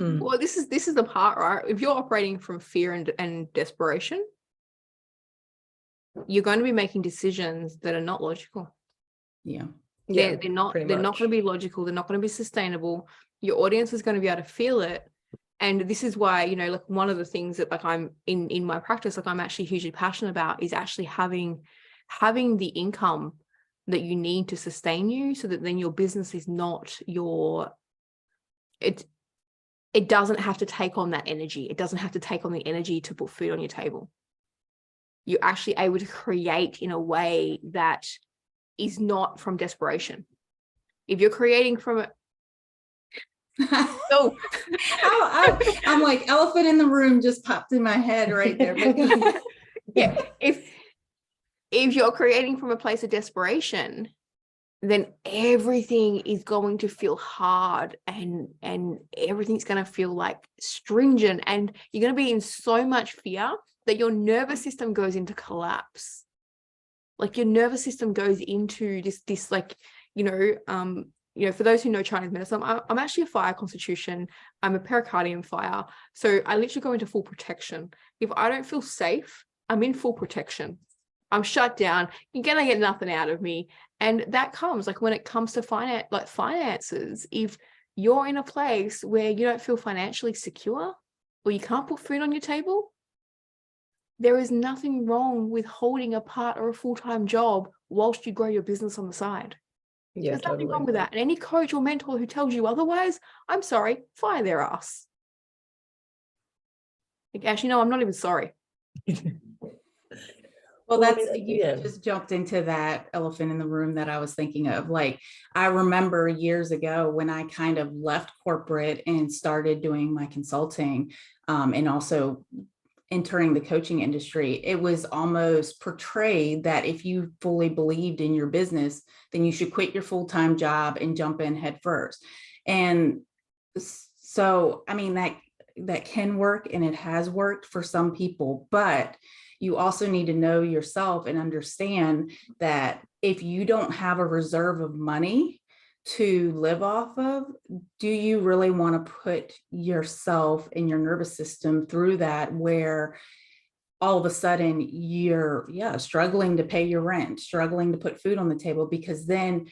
[SPEAKER 1] Well, this is the part, right? If you're operating from fear and desperation, you're going to be making decisions that are not logical.
[SPEAKER 2] Yeah.
[SPEAKER 1] They're not going to be logical. They're not going to be sustainable. Your audience is going to be able to feel it. And this is why, you know, like one of the things that like I'm in my practice, like I'm actually hugely passionate about is actually having the income that you need to sustain you, so that then your business is not it doesn't have to take on that energy. It doesn't have to take on the energy to put food on your table. You're actually able to create in a way that is not from desperation. If you're creating from it, no.
[SPEAKER 2] I'm like, elephant in the room just popped in my head right there.
[SPEAKER 1] Yeah, if you're creating from a place of desperation, then everything is going to feel hard, and everything's going to feel like stringent, and you're going to be in so much fear that your nervous system goes into collapse. Like your nervous system goes into this like, you know, for those who know Chinese medicine, I'm actually a fire constitution. I'm a pericardium fire. So I literally go into full protection. If I don't feel safe, I'm in full protection. I'm shut down. You're going to get nothing out of me. And that comes like when it comes to finances, if you're in a place where you don't feel financially secure or you can't put food on your table, there is nothing wrong with holding a part or a full-time job whilst you grow your business on the side.
[SPEAKER 3] Yeah,
[SPEAKER 1] There's nothing
[SPEAKER 3] totally.
[SPEAKER 1] wrong with that. And any coach or mentor who tells you otherwise, I'm sorry, fire their ass. Like, actually, no, I'm not even sorry.
[SPEAKER 2] Well,
[SPEAKER 3] Well, I
[SPEAKER 2] that's,
[SPEAKER 3] mean,
[SPEAKER 2] you
[SPEAKER 3] yeah.
[SPEAKER 2] just jumped into that elephant in the room that I was thinking of. Like, I remember years ago when I kind of left corporate and started doing my consulting, and also entering the coaching industry, it was almost portrayed that if you fully believed in your business, then you should quit your full-time job and jump in head first. And so, I mean, that can work, and it has worked for some people, but you also need to know yourself and understand that if you don't have a reserve of money to live off of, do you really want to put yourself and your nervous system through that, where all of a sudden you're struggling to pay your rent, struggling to put food on the table, because then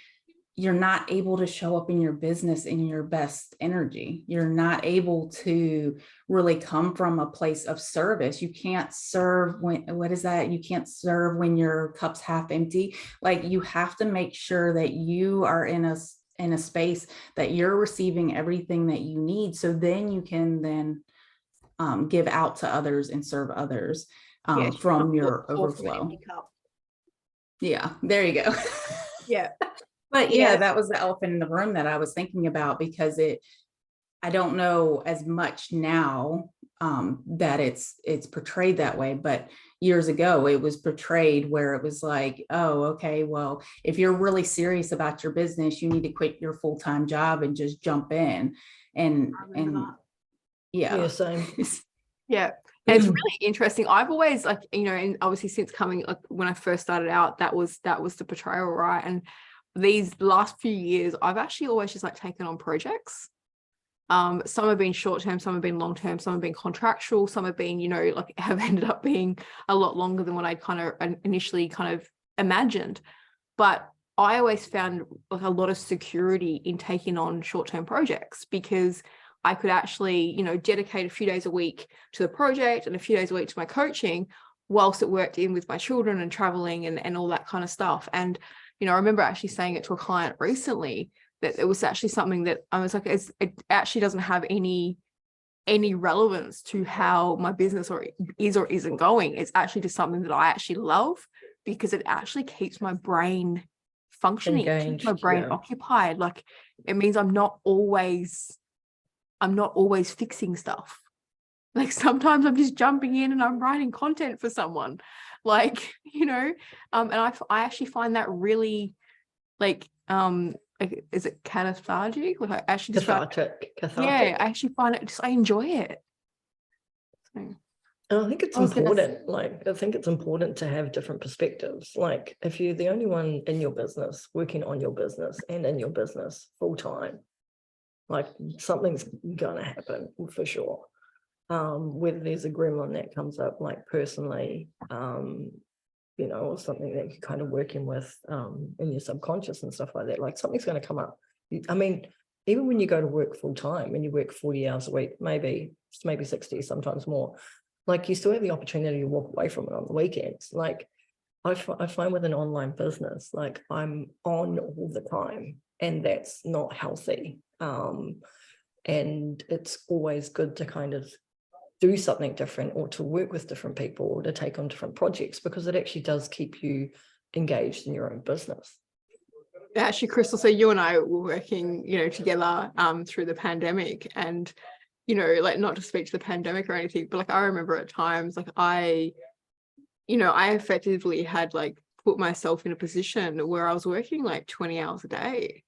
[SPEAKER 2] you're not able to show up in your business in your best energy. You're not able to really come from a place of service. You can't serve you can't serve when your cup's half empty. Like, you have to make sure that you are in a space that you're receiving everything that you need. So then you can then give out to others and serve others from your overflow. Yeah, there you go.
[SPEAKER 1] Yeah.
[SPEAKER 2] But yeah, that was the elephant in the room that I was thinking about, because I don't know as much now that it's portrayed that way, but years ago it was portrayed where it was like, oh, okay, well, if you're really serious about your business, you need to quit your full-time job and just jump in. And yeah.
[SPEAKER 3] Same.
[SPEAKER 1] Yeah. And it's really interesting. I've always, like, you know, and obviously since coming, like when I first started out, that was the portrayal, right? And these last few years, I've actually always just like taken on projects. Some have been short-term, some have been long-term, some have been contractual, some have been, you know, like have ended up being a lot longer than what I kind of initially kind of imagined. But I always found like a lot of security in taking on short-term projects, because I could actually, you know, dedicate a few days a week to the project and a few days a week to my coaching, whilst it worked in with my children and traveling and all that kind of stuff. And you know, I remember actually saying it to a client recently that it was actually something that I was like, it actually doesn't have any relevance to how my business or isn't going. It's actually just something that I actually love, because it actually keeps my brain functioning, keeps my brain occupied. Like, it means I'm not always fixing stuff. Like, sometimes I'm just jumping in and I'm writing content for someone, like, you know, and I actually find that really, like, is it cathartic? Like, I actually just
[SPEAKER 3] cathartic.
[SPEAKER 1] Yeah, I actually find it I enjoy it. So,
[SPEAKER 3] and I think it's important. Like, I think it's important to have different perspectives. Like, if you're the only one in your business, working on your business and in your business full time, like, something's gonna happen for sure. Whether there's a gremlin that comes up, like personally, you know, or something that you're kind of working with in your subconscious and stuff like that, like something's going to come up. I mean, even when you go to work full time and you work 40 hours a week, maybe 60, sometimes more, like you still have the opportunity to walk away from it on the weekends. Like I find with an online business, like I'm on all the time, and that's not healthy. And it's always good to kind of do something different, or to work with different people, or to take on different projects, because it actually does keep you engaged in your own business.
[SPEAKER 1] Actually, Crystal, so you and I were working, together through the pandemic, and like, not to speak to the pandemic or anything, but like I remember at times, like I effectively had like put myself in a position where I was working like 20 hours a day.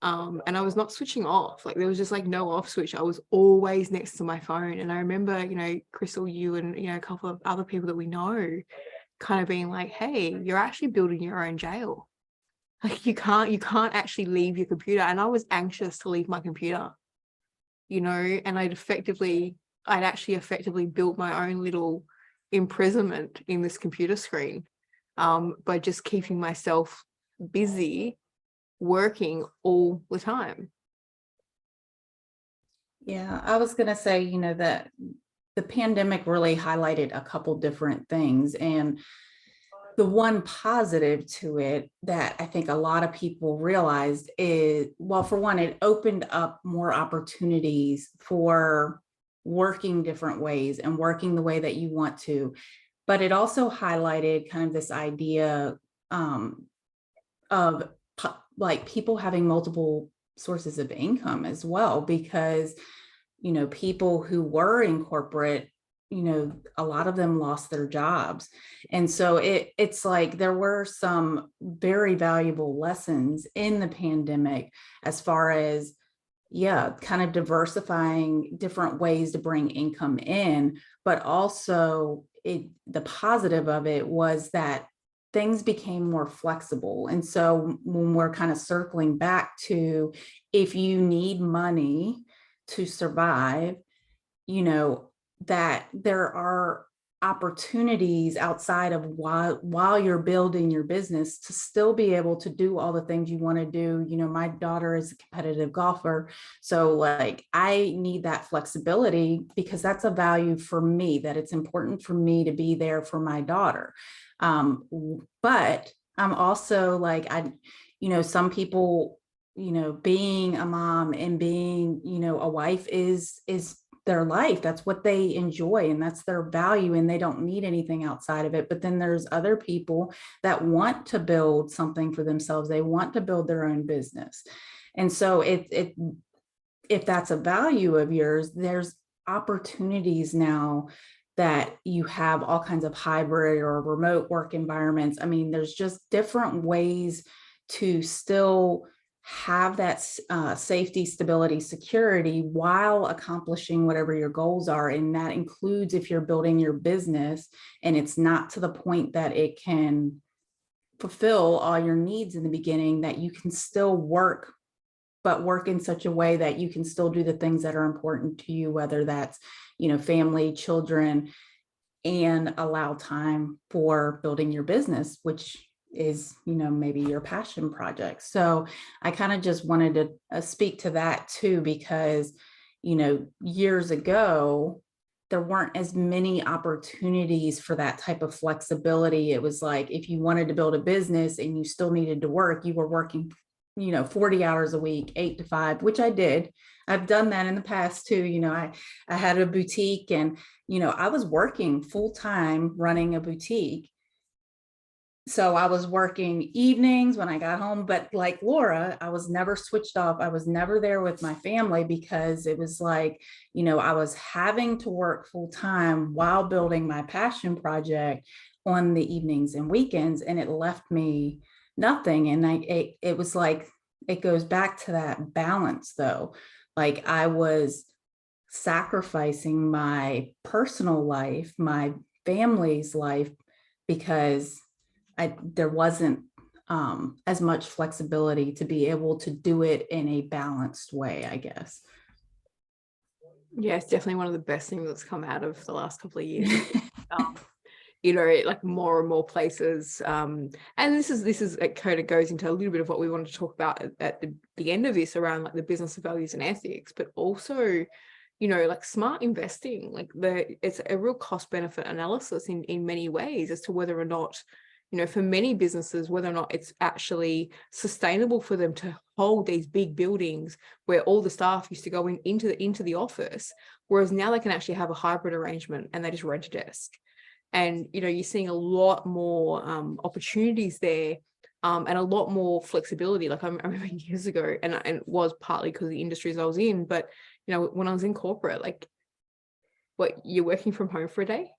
[SPEAKER 1] And I was not switching off. Like there was just like no off switch. I was always next to my phone. And I remember, Crystal, you and, a couple of other people that we know kind of being like, hey, you're actually building your own jail. Like you can't actually leave your computer. And I was anxious to leave my computer, and I'd actually effectively built my own little imprisonment in this computer screen, by just keeping myself busy working all the time.
[SPEAKER 2] Yeah, I was going to say, that the pandemic really highlighted a couple different things. And the one positive to it that I think a lot of people realized is, well, for one, it opened up more opportunities for working different ways and working the way that you want to. But it also highlighted kind of this idea of like people having multiple sources of income as well, because, people who were in corporate, a lot of them lost their jobs. And so it's like there were some very valuable lessons in the pandemic as far as, kind of diversifying different ways to bring income in, but also the positive of it was that things became more flexible. And so when we're kind of circling back to, if you need money to survive, that there are opportunities outside of while you're building your business to still be able to do all the things you want to do. My daughter is a competitive golfer, so like I need that flexibility because that's a value for me, that it's important for me to be there for my daughter. But I'm also like, some people, being a mom and being, a wife is their life. That's what they enjoy and that's their value, and they don't need anything outside of it. But then there's other people that want to build something for themselves. They want to build their own business. And so if that's a value of yours, there's opportunities now that you have all kinds of hybrid or remote work environments. I mean, there's just different ways to still have that safety, stability, security while accomplishing whatever your goals are. And that includes if you're building your business and it's not to the point that it can fulfill all your needs in the beginning, that you can still work, but work in such a way that you can still do the things that are important to you, whether that's, family, children, and allow time for building your business, which is, maybe your passion project. So I kind of just wanted to speak to that too, because, years ago, there weren't as many opportunities for that type of flexibility. It was like, if you wanted to build a business and you still needed to work, you were working 40 hours a week, 8 to 5, which I did. I've done that in the past too. I had a boutique and, I was working full time running a boutique. So I was working evenings when I got home, but like Laura, I was never switched off. I was never there with my family because it was like, I was having to work full time while building my passion project on the evenings and weekends. And it left me nothing. And it was like, it goes back to that balance though. Like I was sacrificing my personal life, my family's life, because there wasn't as much flexibility to be able to do it in a balanced way, I guess.
[SPEAKER 1] Yeah, it's definitely one of the best things that's come out of the last couple of years. you know, like more and more places. And this is it kind of goes into a little bit of what we wanted to talk about at the end of this around like the business of values and ethics, but also, you know, like smart investing, like it's a real cost benefit analysis in many ways as to whether or not, you know, for many businesses, whether or not it's actually sustainable for them to hold these big buildings where all the staff used to go into the office, whereas now they can actually have a hybrid arrangement and they just rent a desk. And, you know, you're seeing a lot more opportunities there, and a lot more flexibility. Like I remember years ago, and it was partly because of the industries I was in, but, you know, when I was in corporate, like, what, you're working from home for a day?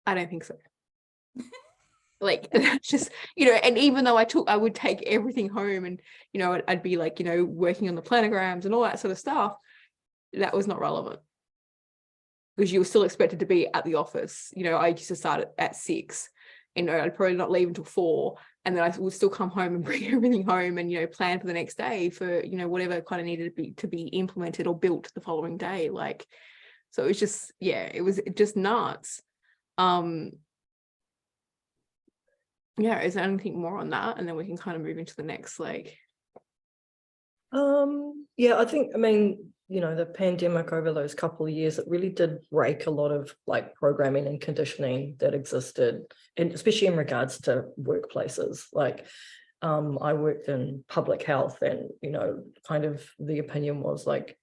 [SPEAKER 1] I don't think so. Like, that's just, you know, and even though I would take everything home and, you know, I'd be like, you know, working on the planograms and all that sort of stuff, that was not relevant. Because you were still expected to be at the office. You know, I used to start at 6, and I'd probably not leave until 4, and then I would still come home and bring everything home and, you know, plan for the next day for, you know, whatever kind of needed to be implemented or built the following day. Like, so it was just, yeah, it was just nuts. Yeah, is there anything more on that? And then we can kind of move into the next, like.
[SPEAKER 3] Yeah, I mean, you know, the pandemic over those couple of years, it really did break a lot of like programming and conditioning that existed, and especially in regards to workplaces. Like, I worked in public health, and, you know, kind of the opinion was like,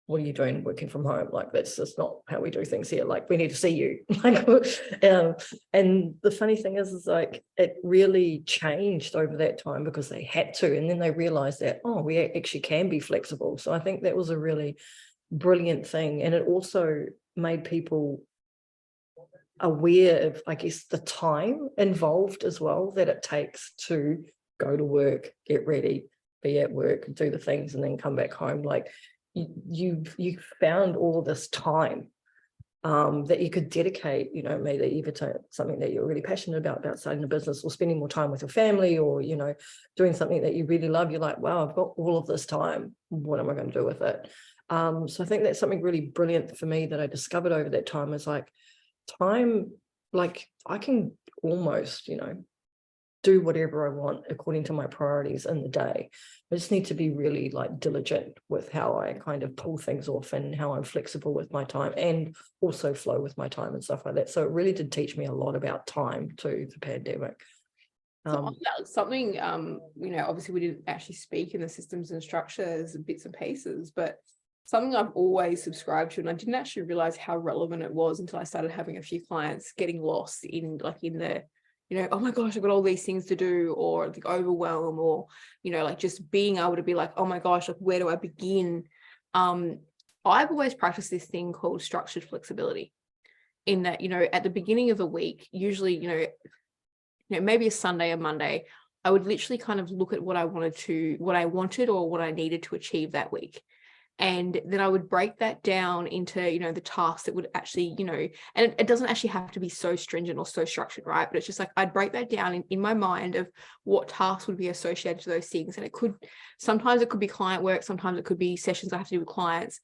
[SPEAKER 3] what are you doing working from home? Like, that's just not how we do things here. Like, we need to see you. Like, and the funny thing is like, it really changed over that time because they had to, and then they realized that, oh, we actually can be flexible. So I think that was a really brilliant thing. And it also made people aware of, I guess, the time involved as well that it takes to go to work, get ready, be at work, do the things, and then come back home. Like, you found all this time that you could dedicate, you know, maybe either to something that you're really passionate about starting a business, or spending more time with your family, or, you know, doing something that you really love. You're like, wow, I've got all of this time. What am I going to do with it? So I think that's something really brilliant for me that I discovered over that time, is like, time, like, I can almost, you know, do whatever I want according to my priorities in the day. I just need to be really like diligent with how I kind of pull things off and how I'm flexible with my time, and also flow with my time and stuff like that. So it really did teach me a lot about time too, the pandemic.
[SPEAKER 1] So that's something, you know, obviously we didn't actually speak in the systems and structures and bits and pieces, but something I've always subscribed to, and I didn't actually realize how relevant it was until I started having a few clients getting lost in the, you know, oh my gosh, I've got all these things to do, or the overwhelm, or, you know, like just being able to be like, oh my gosh, like, where do I begin? I've always practiced this thing called structured flexibility, in that, you know, at the beginning of the week, usually, you know, maybe a Sunday or Monday, I would literally kind of look at what I wanted or what I needed to achieve that week. And then I would break that down into, you know, the tasks that would actually, you know, and it doesn't actually have to be so stringent or so structured, right? But it's just like, I'd break that down in my mind of what tasks would be associated to those things. And sometimes it could be client work, sometimes it could be sessions I have to do with clients.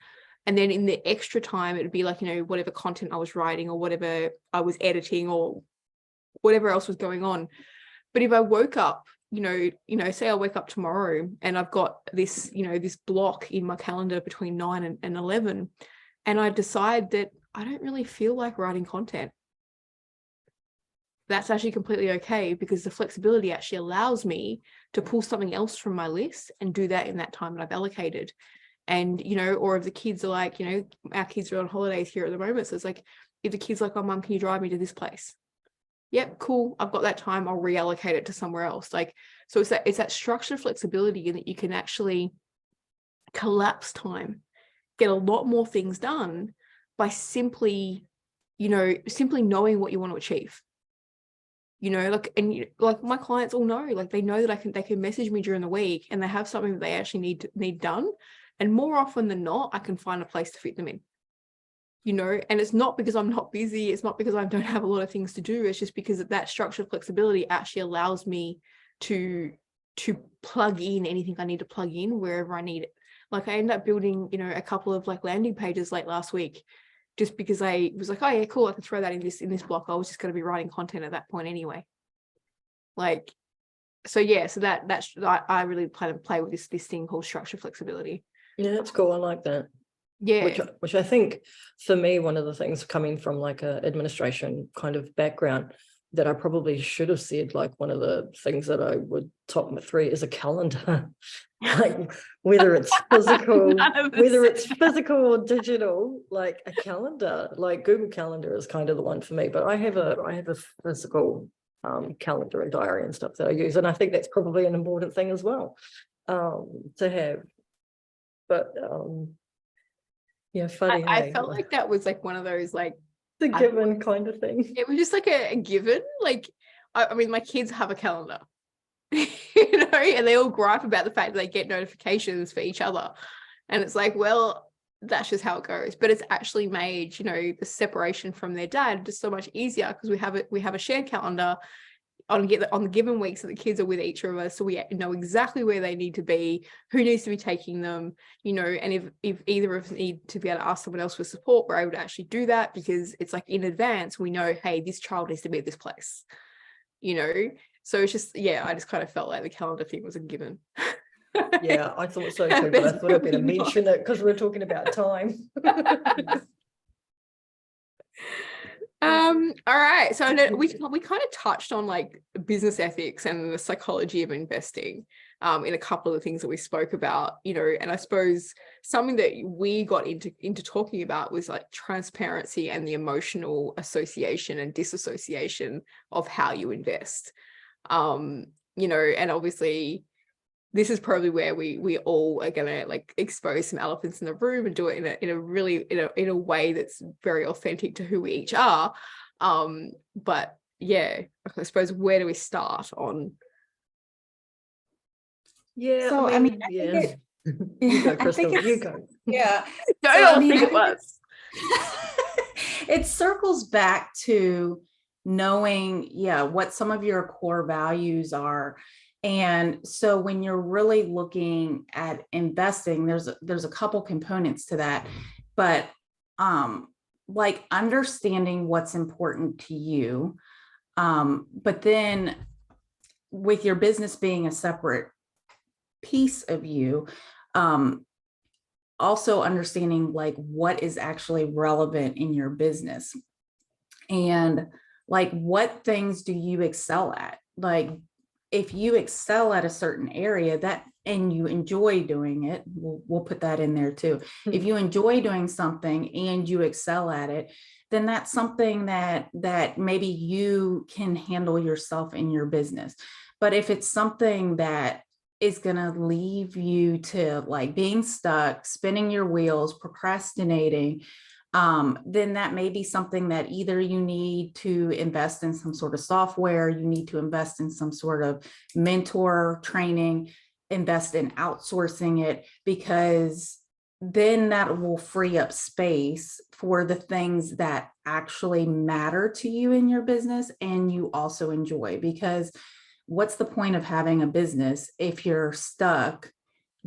[SPEAKER 1] And then in the extra time, it would be like, you know, whatever content I was writing or whatever I was editing or whatever else was going on. But if I woke up, you know, say I wake up tomorrow and I've got this, you know, this block in my calendar between 9 and 11, and I decide that I don't really feel like writing content, that's actually completely okay, because the flexibility actually allows me to pull something else from my list and do that in that time that I've allocated. And, you know, or if the kids are like, you know, our kids are on holidays here at the moment. So it's like, if the kid's like, oh, mum, can you drive me to this place? Yep, cool. I've got that time. I'll reallocate it to somewhere else. Like, so it's that structured flexibility, in that you can actually collapse time, get a lot more things done by simply knowing what you want to achieve. You know, like, and like my clients all know, like, they know that they can message me during the week and they have something that they actually need done. And more often than not, I can find a place to fit them in. You know, and it's not because I'm not busy. It's not because I don't have a lot of things to do. It's just because that structured flexibility actually allows me to plug in anything I need to plug in wherever I need it. Like, I ended up building, you know, a couple of like landing pages late last week, just because I was like, oh yeah, cool, I can throw that in this block. I was just going to be writing content at that point anyway. Like, so yeah, so that's I really plan to play with this thing called structure flexibility.
[SPEAKER 3] Yeah, that's cool. I like that.
[SPEAKER 1] Yeah.
[SPEAKER 3] Which I think for me, one of the things coming from like a administration kind of background that I probably should have said, like one of the things that I would top my 3 is a calendar. Like whether it's physical, or digital, like a calendar, like Google Calendar is kind of the one for me. But I have a physical calendar and diary and stuff that I use, and I think that's probably an important thing as well to have. But yeah, funny.
[SPEAKER 1] I felt like that was like one of those like
[SPEAKER 3] the given kind of thing.
[SPEAKER 1] It was just like a given. Like, I mean, my kids have a calendar, you know, and they all gripe about the fact that they get notifications for each other. And it's like, well, that's just how it goes. But it's actually made, you know, the separation from their dad just so much easier because we have a shared calendar on the given weeks that the kids are with each of us, so we know exactly where they need to be, who needs to be taking them, you know, and if either of us need to be able to ask someone else for support, we're able to actually do that because it's like in advance we know, hey, this child needs to be at this place, you know. So it's just, yeah, I just kind of felt like the calendar thing was a given.
[SPEAKER 3] Yeah, I thought so too, but I thought I'd better mention it because we're talking about time.
[SPEAKER 1] All right, so I know we kind of touched on like business ethics and the psychology of investing in a couple of the things that we spoke about, you know, and I suppose something that we got into talking about was like transparency and the emotional association and disassociation of how you invest, you know, and obviously this is probably where we all are gonna like expose some elephants in the room and do it in a way that's very authentic to who we each are. But yeah, I suppose where do we start on?
[SPEAKER 2] Yeah, so I mean
[SPEAKER 3] yeah. You go, Crystal. You go.
[SPEAKER 2] Yeah.
[SPEAKER 1] Don't all think it was.
[SPEAKER 2] It circles back to knowing, what some of your core values are. And so when you're really looking at investing, there's a couple components to that, but like understanding what's important to you. But then with your business being a separate piece of you, also understanding like what is actually relevant in your business and like what things do you excel at? Like if you excel at a certain area and you enjoy doing it, we'll put that in there too. If you enjoy doing something and you excel at it, then that's something that maybe you can handle yourself in your business. But if it's something that is going to leave you to like being stuck, spinning your wheels, procrastinating, then that may be something that either you need to invest in some sort of software, you need to invest in some sort of mentor training, invest in outsourcing it, because then that will free up space for the things that actually matter to you in your business and you also enjoy. Because what's the point of having a business if you're stuck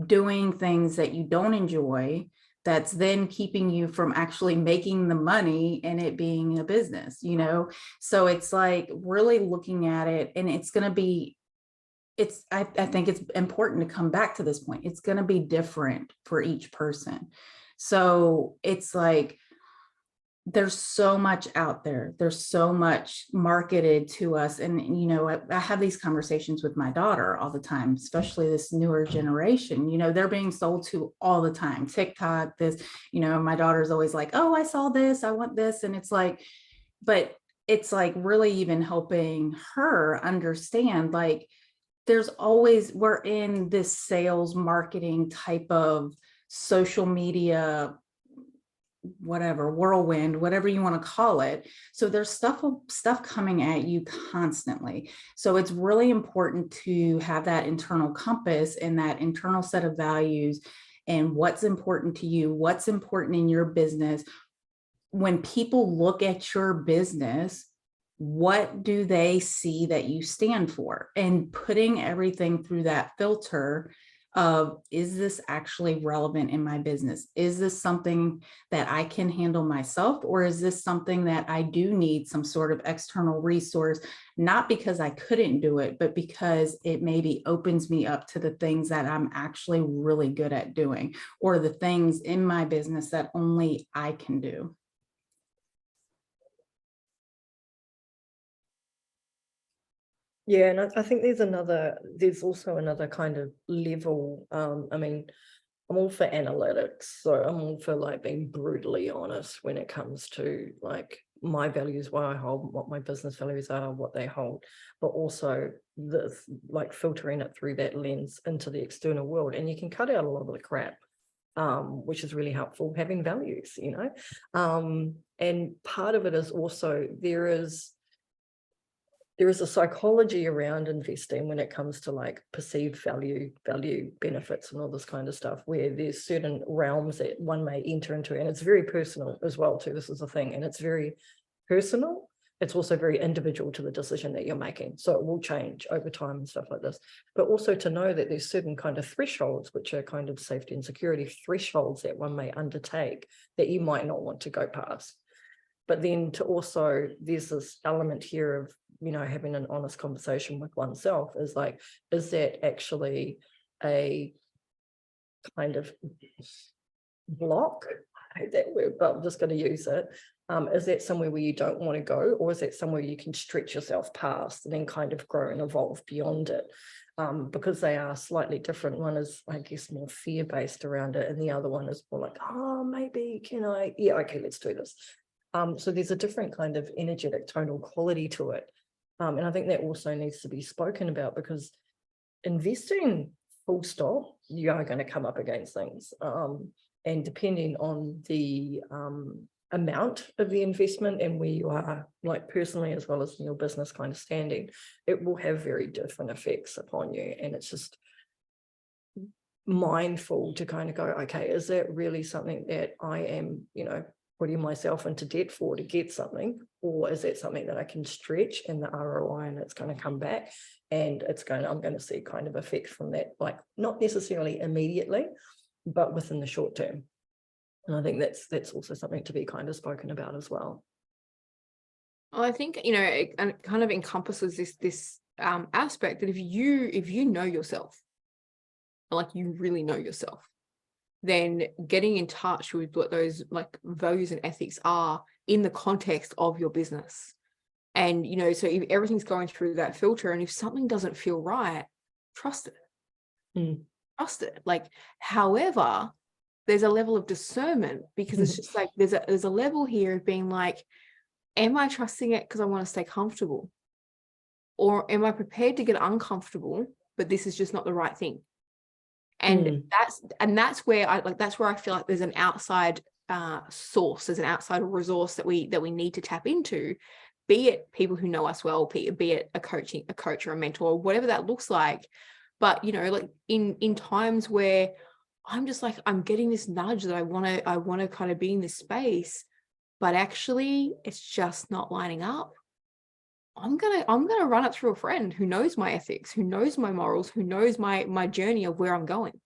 [SPEAKER 2] doing things that you don't enjoy, that's then keeping you from actually making the money and it being a business, you know? So it's like really looking at it, and it's going to be, I think it's important to come back to this point. It's going to be different for each person. So it's like, there's so much out there. There's so much marketed to us. And, you know, I have these conversations with my daughter all the time, especially this newer generation, you know, they're being sold to all the time. TikTok, this, you know, my daughter's always like, oh, I saw this, I want this. And it's like, but it's like really even helping her understand, like, we're in this sales marketing type of social media, whatever, whirlwind, whatever you want to call it. So there's stuff coming at you constantly. So it's really important to have that internal compass and that internal set of values and what's important to you, what's important in your business. When people look at your business, what do they see that you stand for? And putting everything through that filter of, is this actually relevant in my business? Is this something that I can handle myself? Or is this something that I do need some sort of external resource, not because I couldn't do it, but because it maybe opens me up to the things that I'm actually really good at doing, or the things in my business that only I can do.
[SPEAKER 3] Yeah, and I think there's also another kind of level. I mean, I'm all for analytics, so I'm all for like being brutally honest when it comes to like my values, what I hold, what my business values are, what they hold, but also this like filtering it through that lens into the external world. And you can cut out a lot of the crap, which is really helpful, having values, you know. And part of it is also there is a psychology around investing when it comes to like perceived value benefits and all this kind of stuff, where there's certain realms that one may enter into, and it's very personal as well too. This is the thing, and it's very personal. It's also very individual to the decision that you're making, so it will change over time and stuff like this. But also to know that there's certain kind of thresholds, which are kind of safety and security thresholds that one may undertake that you might not want to go past. But then to also, there's this element here of, you know, having an honest conversation with oneself is like, is that actually a kind of block? I hate that word, but I'm just going to use it. Is that somewhere where you don't want to go, or is that somewhere you can stretch yourself past and then kind of grow and evolve beyond it? Because they are slightly different. One is, I guess, more fear-based around it, and the other one is more like, oh, maybe can I? Yeah, okay, let's do this. So there's a different kind of energetic tonal quality to it. And I think that also needs to be spoken about, because investing, full stop, you are going to come up against things. And depending on the amount of the investment and where you are, like personally, as well as in your business kind of standing, it will have very different effects upon you. And it's just mindful to kind of go, okay, is that really something that I am, you know, putting myself into debt for to get something, or is that something that I can stretch and the ROI and it's going to come back and I'm going to see kind of effect from that, like not necessarily immediately, but within the short term. And I think that's also something to be kind of spoken about as well.
[SPEAKER 1] Well, I think, you know, it kind of encompasses this aspect that if you know yourself, like you really know yourself, then getting in touch with what those like values and ethics are in the context of your business. And, you know, so if everything's going through that filter, and if something doesn't feel right, trust it. Trust it. Like, however, there's a level of discernment, because it's just like there's a level here of being like, am I trusting it because I want to stay comfortable? Or am I prepared to get uncomfortable, but this is just not the right thing? And that's where I feel like there's an outside source, there's an outside resource that we need to tap into, be it people who know us well, be it a coach or a mentor, or whatever that looks like. But, you know, like in times where I'm just like, I'm getting this nudge that I want to kind of be in this space, but actually it's just not lining up, I'm gonna run it through a friend who knows my ethics, who knows my morals, who knows my journey of where I'm going.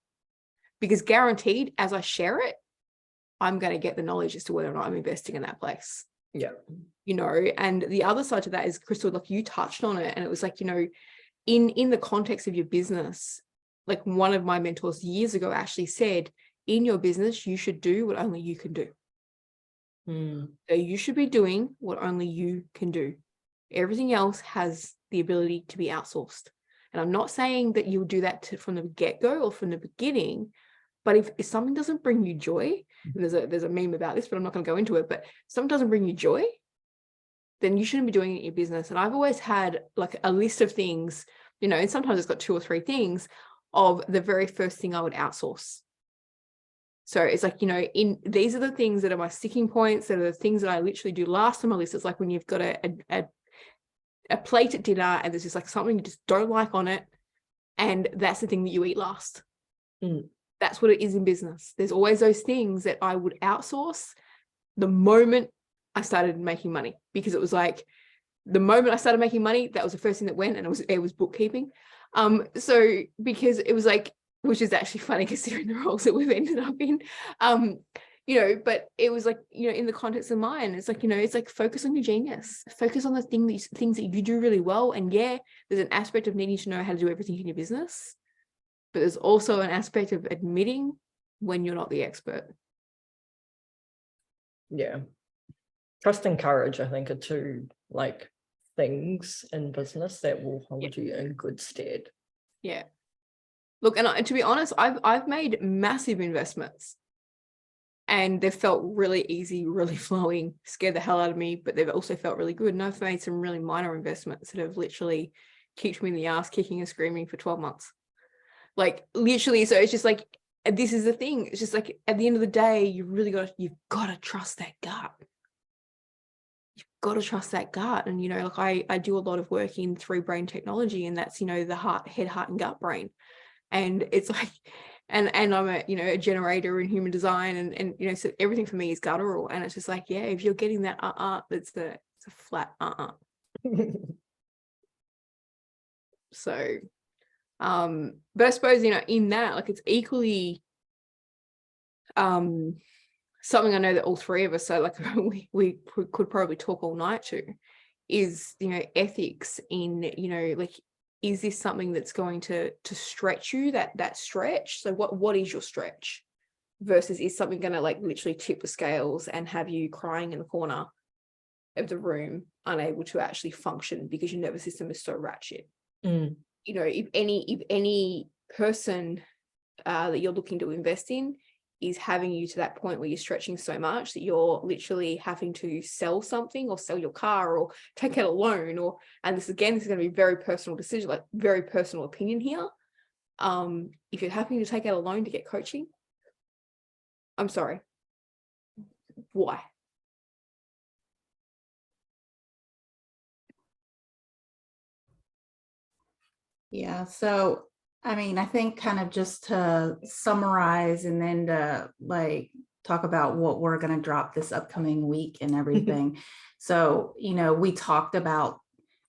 [SPEAKER 1] Because guaranteed, as I share it, I'm going to get the knowledge as to whether or not I'm investing in that place.
[SPEAKER 3] Yeah.
[SPEAKER 1] You know, and the other side to that is, Crystal, like you touched on it, and it was like, you know, in the context of your business, like one of my mentors years ago actually said, in your business, you should do what only you can do. So you should be doing what only you can do. Everything else has the ability to be outsourced. And I'm not saying that you'll do that from the get-go or from the beginning, but if something doesn't bring you joy, and there's a meme about this, but I'm not going to go into it, but if something doesn't bring you joy, then you shouldn't be doing it in your business. And I've always had like a list of things, you know, and sometimes it's got 2 or 3 things of the very first thing I would outsource. So it's like, you know, these are the things that are my sticking points, that are the things that I literally do last on my list. It's like when you've got a plate at dinner and there's just like something you just don't like on it, and that's the thing that you eat last. That's what it is in business. There's always those things that I would outsource the moment I started making money, because it was like the moment I started making money, that was the first thing that went, and it was bookkeeping. So because it was like, which is actually funny considering the roles that we've ended up in. You know, but it was like, you know, in the context of mine, it's like, you know, it's like focus on your genius, focus on the things that you do really well. And yeah, there's an aspect of needing to know how to do everything in your business, but there's also an aspect of admitting when you're not the expert.
[SPEAKER 3] Yeah. Trust and courage, I think, are two like things in business that will hold you in good stead.
[SPEAKER 1] Yeah. Look, and to be honest, I've made massive investments and they've felt really easy, really flowing, scared the hell out of me, but they've also felt really good. And I've made some really minor investments that have literally kicked me in the ass, kicking and screaming for 12 months. Like literally, so it's just like, this is the thing. It's just like, at the end of the day, you've got to trust that gut. You've got to trust that gut. And, you know, like I do a lot of work in 3-brain technology, and that's, you know, the head, heart, and gut brain. And it's like, and I'm a, you know, a generator in human design, and you know, so everything for me is guttural. And it's just like, yeah, if you're getting that it's a flat So but I suppose, you know, in that, like, it's equally something I know that all three of us, so like we could probably talk all night to, is, you know, ethics in, you know, like, is this something that's going to stretch you, that stretch? So what is your stretch versus is something going to like literally tip the scales and have you crying in the corner of the room, unable to actually function because your nervous system is so ratchet. You know, if any person that you're looking to invest in is having you to that point where you're stretching so much that you're literally having to sell something or sell your car or take out a loan, or, and this is going to be very personal decision, like very personal opinion here. If you're having to take out a loan to get coaching, I'm sorry, why?
[SPEAKER 2] Yeah, so I mean, I think kind of just to summarize and then to like talk about what we're going to drop this upcoming week and everything. So, you know, we talked about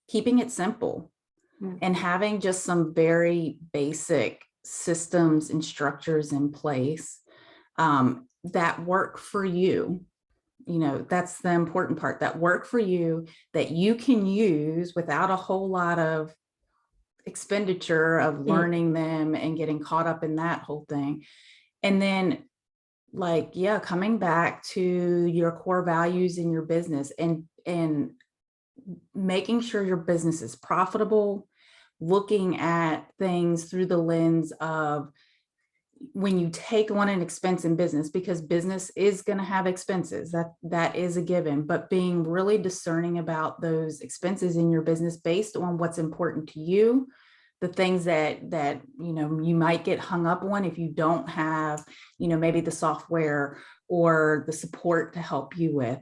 [SPEAKER 2] keeping it simple and having just some very basic systems and structures in place that work for you. You know, that's the important part, that work for you, that you can use without a whole lot of expenditure of learning them and getting caught up in that whole thing. And then like, yeah, coming back to your core values in your business and making sure your business is profitable, looking at things through the lens of when you take on an expense in business, because business is going to have expenses, that is a given, but being really discerning about those expenses in your business based on what's important to you, the things that you know you might get hung up on if you don't have, you know, maybe the software or the support to help you with.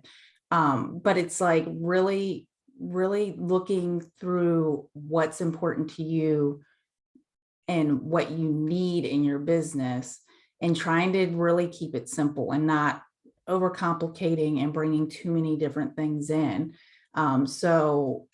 [SPEAKER 2] But it's like really looking through what's important to you and what you need in your business, and trying to really keep it simple and not overcomplicating and bringing too many different things in. So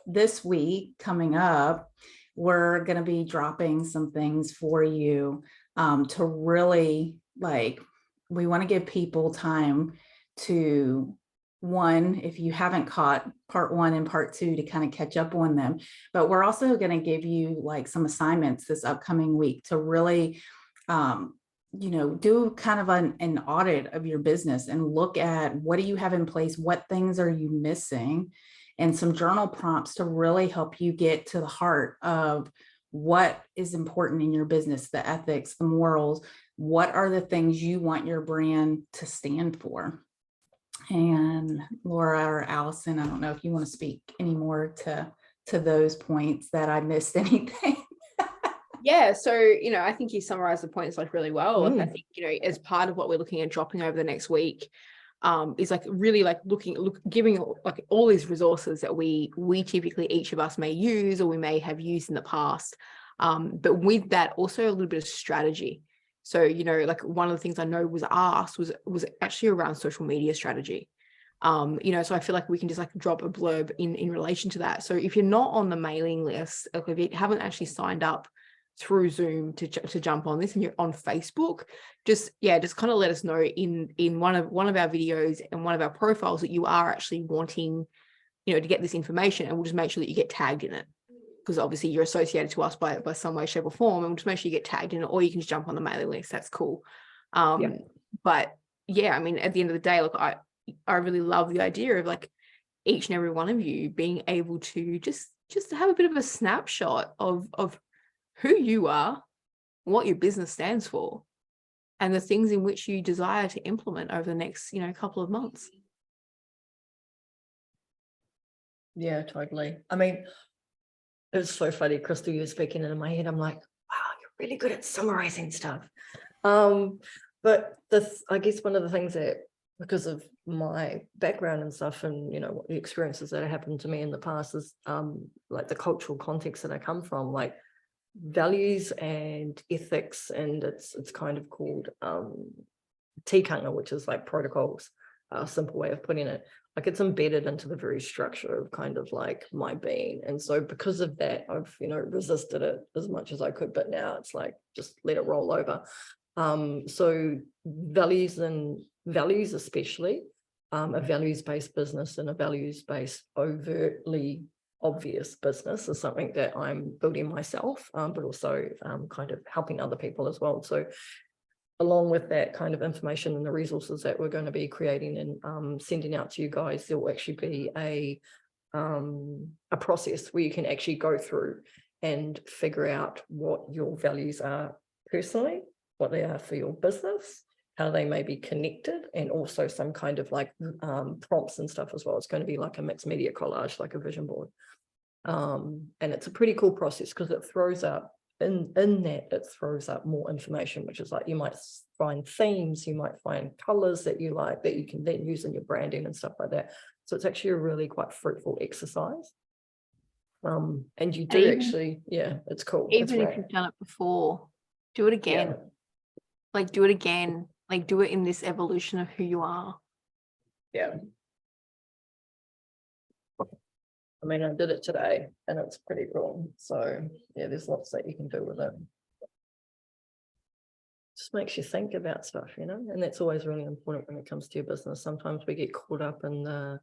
[SPEAKER 2] this week coming up, we're going to be dropping some things for you to really, like, we want to give people time to, one, if you haven't caught part 1 and part 2, to kind of catch up on them. But we're also going to give you like some assignments this upcoming week to really, you know, do kind of an audit of your business and look at what do you have in place, what things are you missing, and some journal prompts to really help you get to the heart of what is important in your business, the ethics, the morals, what are the things you want your brand to stand for. And Laura or Allison, I don't know if you want to speak any more to those points, that I missed anything.
[SPEAKER 1] Yeah, so, you know, I think you summarized the points like really well. Like, I think, you know, as part of what we're looking at dropping over the next week, is like really like giving like all these resources that we typically each of us may use or we may have used in the past, but with that also a little bit of strategy. So, you know, like one of the things I know was asked was actually around social media strategy. You know, so I feel like we can just like drop a blurb in relation to that. So if you're not on the mailing list, if you haven't actually signed up through Zoom to jump on this, and you're on Facebook, just kind of let us know in one of our videos and one of our profiles that you are actually wanting, you know, to get this information, and we'll just make sure that you get tagged in it, because obviously you're associated to us by some way, shape or form, and we'll just make sure you get tagged in it, or you can just jump on the mailing list. That's cool. But yeah, I mean, at the end of the day, look, I really love the idea of like each and every one of you being able to just have a bit of a snapshot of who you are, what your business stands for, and the things in which you desire to implement over the next, you know, couple of months.
[SPEAKER 3] Yeah, totally. I mean, it was so funny, Crystal, you were speaking, and in my head, I'm like, wow, you're really good at summarizing stuff. But I guess one of the things that, because of my background and stuff, and you know, what the experiences that have happened to me in the past is like the cultural context that I come from, like values and ethics, and it's kind of called tikanga, which is like protocols, a simple way of putting it. Like it's embedded into the very structure of kind of like my being. And so because of that, I've, you know, resisted it as much as I could, but now it's like, just let it roll over. So values especially, a values-based business and a values-based overtly obvious business is something that I'm building myself, but also kind of helping other people as well. So along with that kind of information and the resources that we're going to be creating and sending out to you guys, there will actually be a process where you can actually go through and figure out what your values are personally, what they are for your business, how they may be connected, and also some kind of like prompts and stuff as well. It's going to be like a mixed media collage, like a vision board. And it's a pretty cool process because it throws up in that it throws up more information, which is like you might find themes, you might find colors that you like that you can then use in your branding and stuff like that. So it's actually a really quite fruitful exercise. And you do actually, yeah, it's cool.
[SPEAKER 1] Even if you've done it before, do it again. Like do it again. Like do it in this evolution of who you are.
[SPEAKER 3] Yeah. I mean, I did it today and it's pretty cool. So yeah, there's lots that you can do with it. Just makes you think about stuff, you know, and that's always really important when it comes to your business. Sometimes we get caught up in the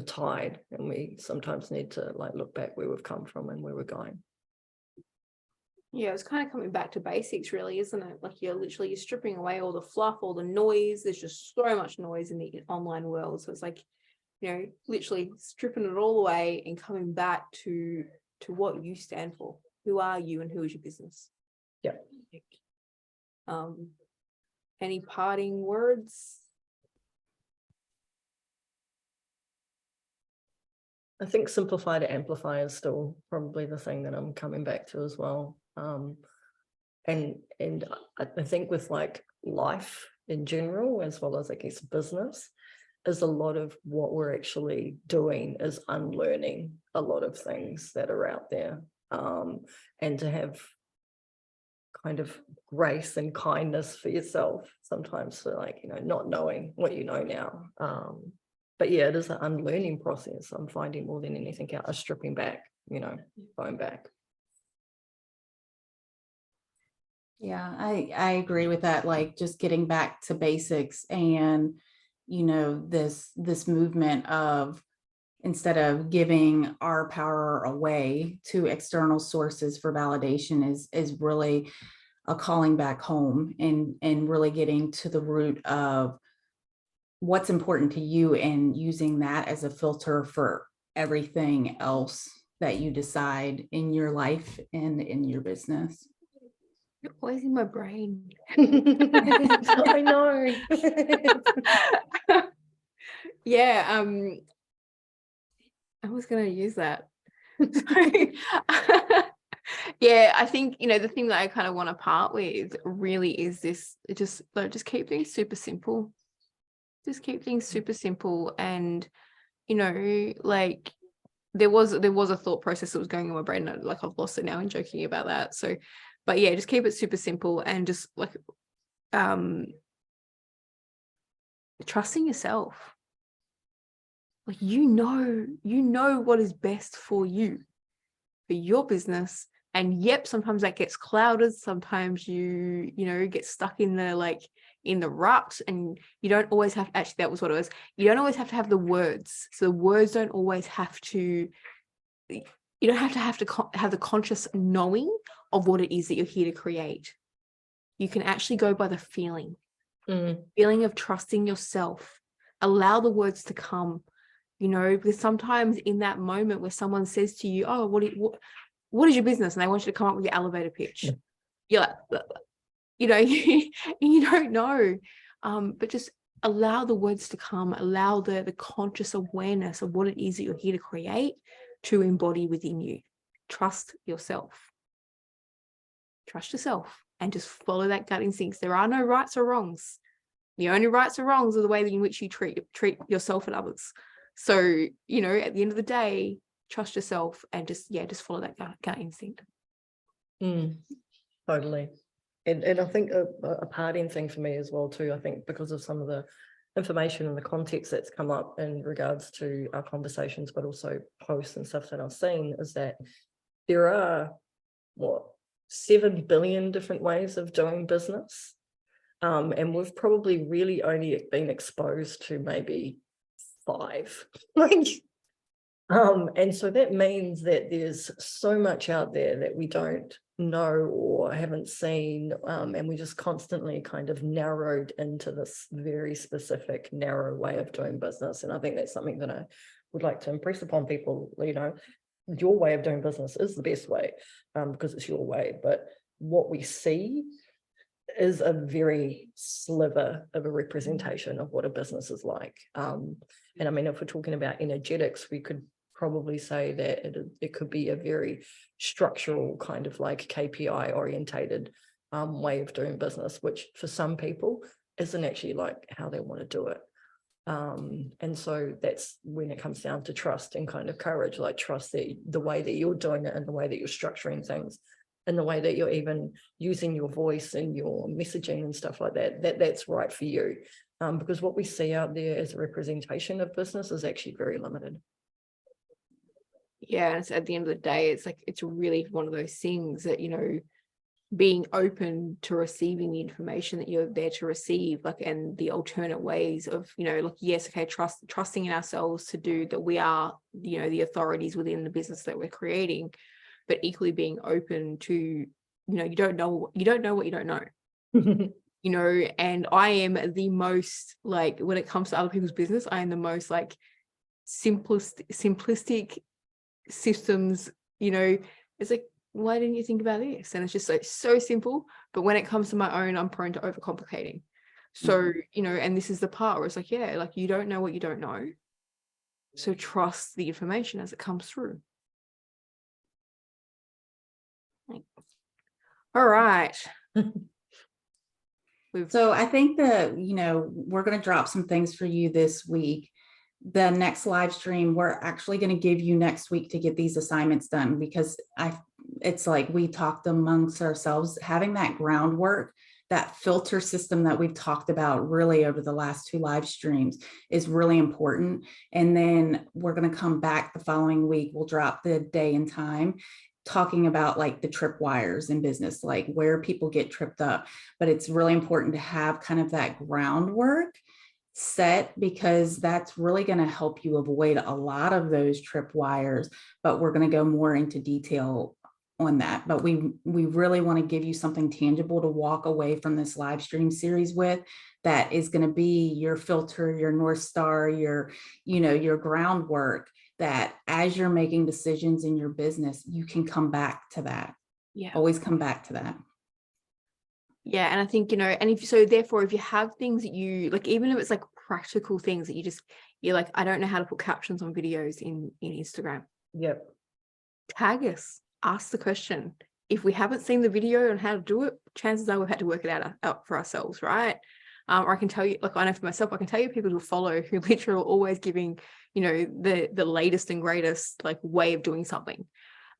[SPEAKER 3] tide, and we sometimes need to like look back where we've come from and where we're going.
[SPEAKER 1] Yeah, it's kind of coming back to basics, really, isn't it? Like you're stripping away all the fluff, all the noise. There's just so much noise in the online world. So it's like, you know, literally stripping it all away and coming back to what you stand for. Who are you and who is your business?
[SPEAKER 3] Yeah.
[SPEAKER 1] Any parting words?
[SPEAKER 3] I think simplify to amplify is still probably the thing that I'm coming back to as well. And I think with like life in general, as well as I guess business, is a lot of what we're actually doing is unlearning a lot of things that are out there, and to have kind of grace and kindness for yourself sometimes, for like, you know, not knowing what you know now. But yeah, it is an unlearning process. I'm finding more than anything else, a stripping back, you know, going back.
[SPEAKER 2] Yeah, I agree with that. Like just getting back to basics, and you know, this movement of, instead of giving our power away to external sources for validation, is really a calling back home, and really getting to the root of what's important to you, and using that as a filter for everything else that you decide in your life and in your business.
[SPEAKER 1] You're always in my brain.
[SPEAKER 3] I know.
[SPEAKER 1] Yeah, I was going to use that. Yeah, I think, you know, the thing that I kind of want to part with really is this, just keep things super simple. Just keep things super simple. And, you know, like there was a thought process that was going in my brain. Like I've lost it now in joking about that. So, but yeah, just keep it super simple, and just like trusting yourself. Like, you know what is best for you, for your business, And yep, sometimes that gets clouded. Sometimes you get stuck in the rut, and you don't always have, actually that was what it was. You don't always have to have the words. So the words don't always have to, you don't have to have the conscious knowing of what it is that you're here to create. You can actually go by the feeling of trusting yourself. Allow the words to come, because sometimes in that moment where someone says to you, oh, what is your business? And they want you to come up with your elevator pitch. You're like, you don't know. But just allow the words to come, allow the conscious awareness of what it is that you're here to create to embody within you. Trust yourself. Trust yourself and just follow that gut instincts. There are no rights or wrongs. The only rights or wrongs are the way in which you treat yourself and others. So, at the end of the day, trust yourself and just follow that gut instinct.
[SPEAKER 3] Totally. And I think a parting thing for me as well too, I think because of some of the information and the context that's come up in regards to our conversations, but also posts and stuff that I've seen, is that there are 7 billion different ways of doing business. And we've probably really only been exposed to maybe 5. And so that means that there's so much out there that we don't know or haven't seen, and we just constantly kind of narrowed into this very specific narrow way of doing business. And I think that's something that I would like to impress upon people. Your way of doing business is the best way, because it's your way, but what we see is a very sliver of a representation of what a business is like. And I mean, if we're talking about energetics, we could probably say that it could be a very structural kind of like KPI orientated way of doing business, which for some people isn't actually like how they want to do it. And so that's when it comes down to trust and kind of courage, like trust that the way that you're doing it and the way that you're structuring things and the way that you're even using your voice and your messaging and stuff like that's right for you. Because what we see out there as a representation of business is actually very limited.
[SPEAKER 1] Yeah, and at the end of the day, it's really one of those things that, being open to receiving the information that you're there to receive, and the alternate ways of, yes, okay, trusting in ourselves to do that. We are, the authorities within the business that we're creating, but equally being open to, you don't know what you don't know. And I am the most, when it comes to other people's business, I am the most simplistic systems. It's like, why didn't you think about this? And it's just so simple, but when it comes to my own, I'm prone to overcomplicating. So and this is the part where it's like, yeah, you don't know what you don't know, so trust the information as it comes through. All right.
[SPEAKER 2] So I think that, we're going to drop some things for you this week. The next live stream, we're actually going to give you next week to get these assignments done, because it's like we talked amongst ourselves, having that groundwork, that filter system that we've talked about really over the last 2 live streams is really important. And then we're going to come back the following week. We'll drop the day and time talking about the tripwires in business, where people get tripped up. But it's really important to have kind of that groundwork set, because that's really going to help you avoid a lot of those tripwires. But we're going to go more into detail on that. But we really want to give you something tangible to walk away from this live stream series with, that is going to be your filter, your North Star, your groundwork, that as you're making decisions in your business, you can come back to that.
[SPEAKER 1] Yeah.
[SPEAKER 2] Always come back to that.
[SPEAKER 1] Yeah. And I think, and if you have things that you even if it's practical things that you're like, I don't know how to put captions on videos in Instagram.
[SPEAKER 3] Yep.
[SPEAKER 1] Tag us, ask the question. If we haven't seen the video on how to do it, chances are we've had to work it out for ourselves, right? Or I can tell you, I know for myself, I can tell you people who follow who literally are always giving, the latest and greatest way of doing something.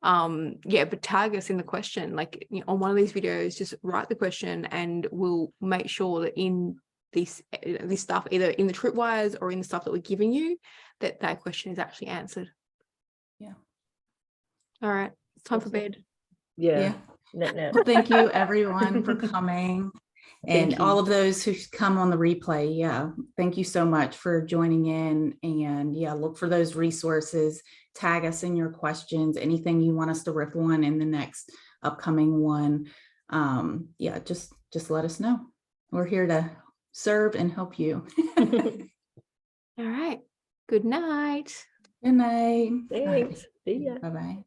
[SPEAKER 1] But tag us in the question, on one of these videos, just write the question, and we'll make sure that in this stuff, either in the tripwires or in the stuff that we're giving you, that question is actually answered.
[SPEAKER 2] Yeah.
[SPEAKER 1] All right, it's time for bed.
[SPEAKER 3] Yeah. Net.
[SPEAKER 2] Well, thank you everyone for coming. And
[SPEAKER 3] Thank
[SPEAKER 2] all
[SPEAKER 3] you.
[SPEAKER 2] of those who come on the replay, yeah, thank you so much for joining in. And yeah, look for those resources, tag us in your questions, anything you want us to riff on in the next upcoming one. Yeah, just let us know. We're here to serve and help you.
[SPEAKER 1] All right. Good night.
[SPEAKER 2] Good night.
[SPEAKER 3] Thanks. See ya.
[SPEAKER 2] Bye-bye.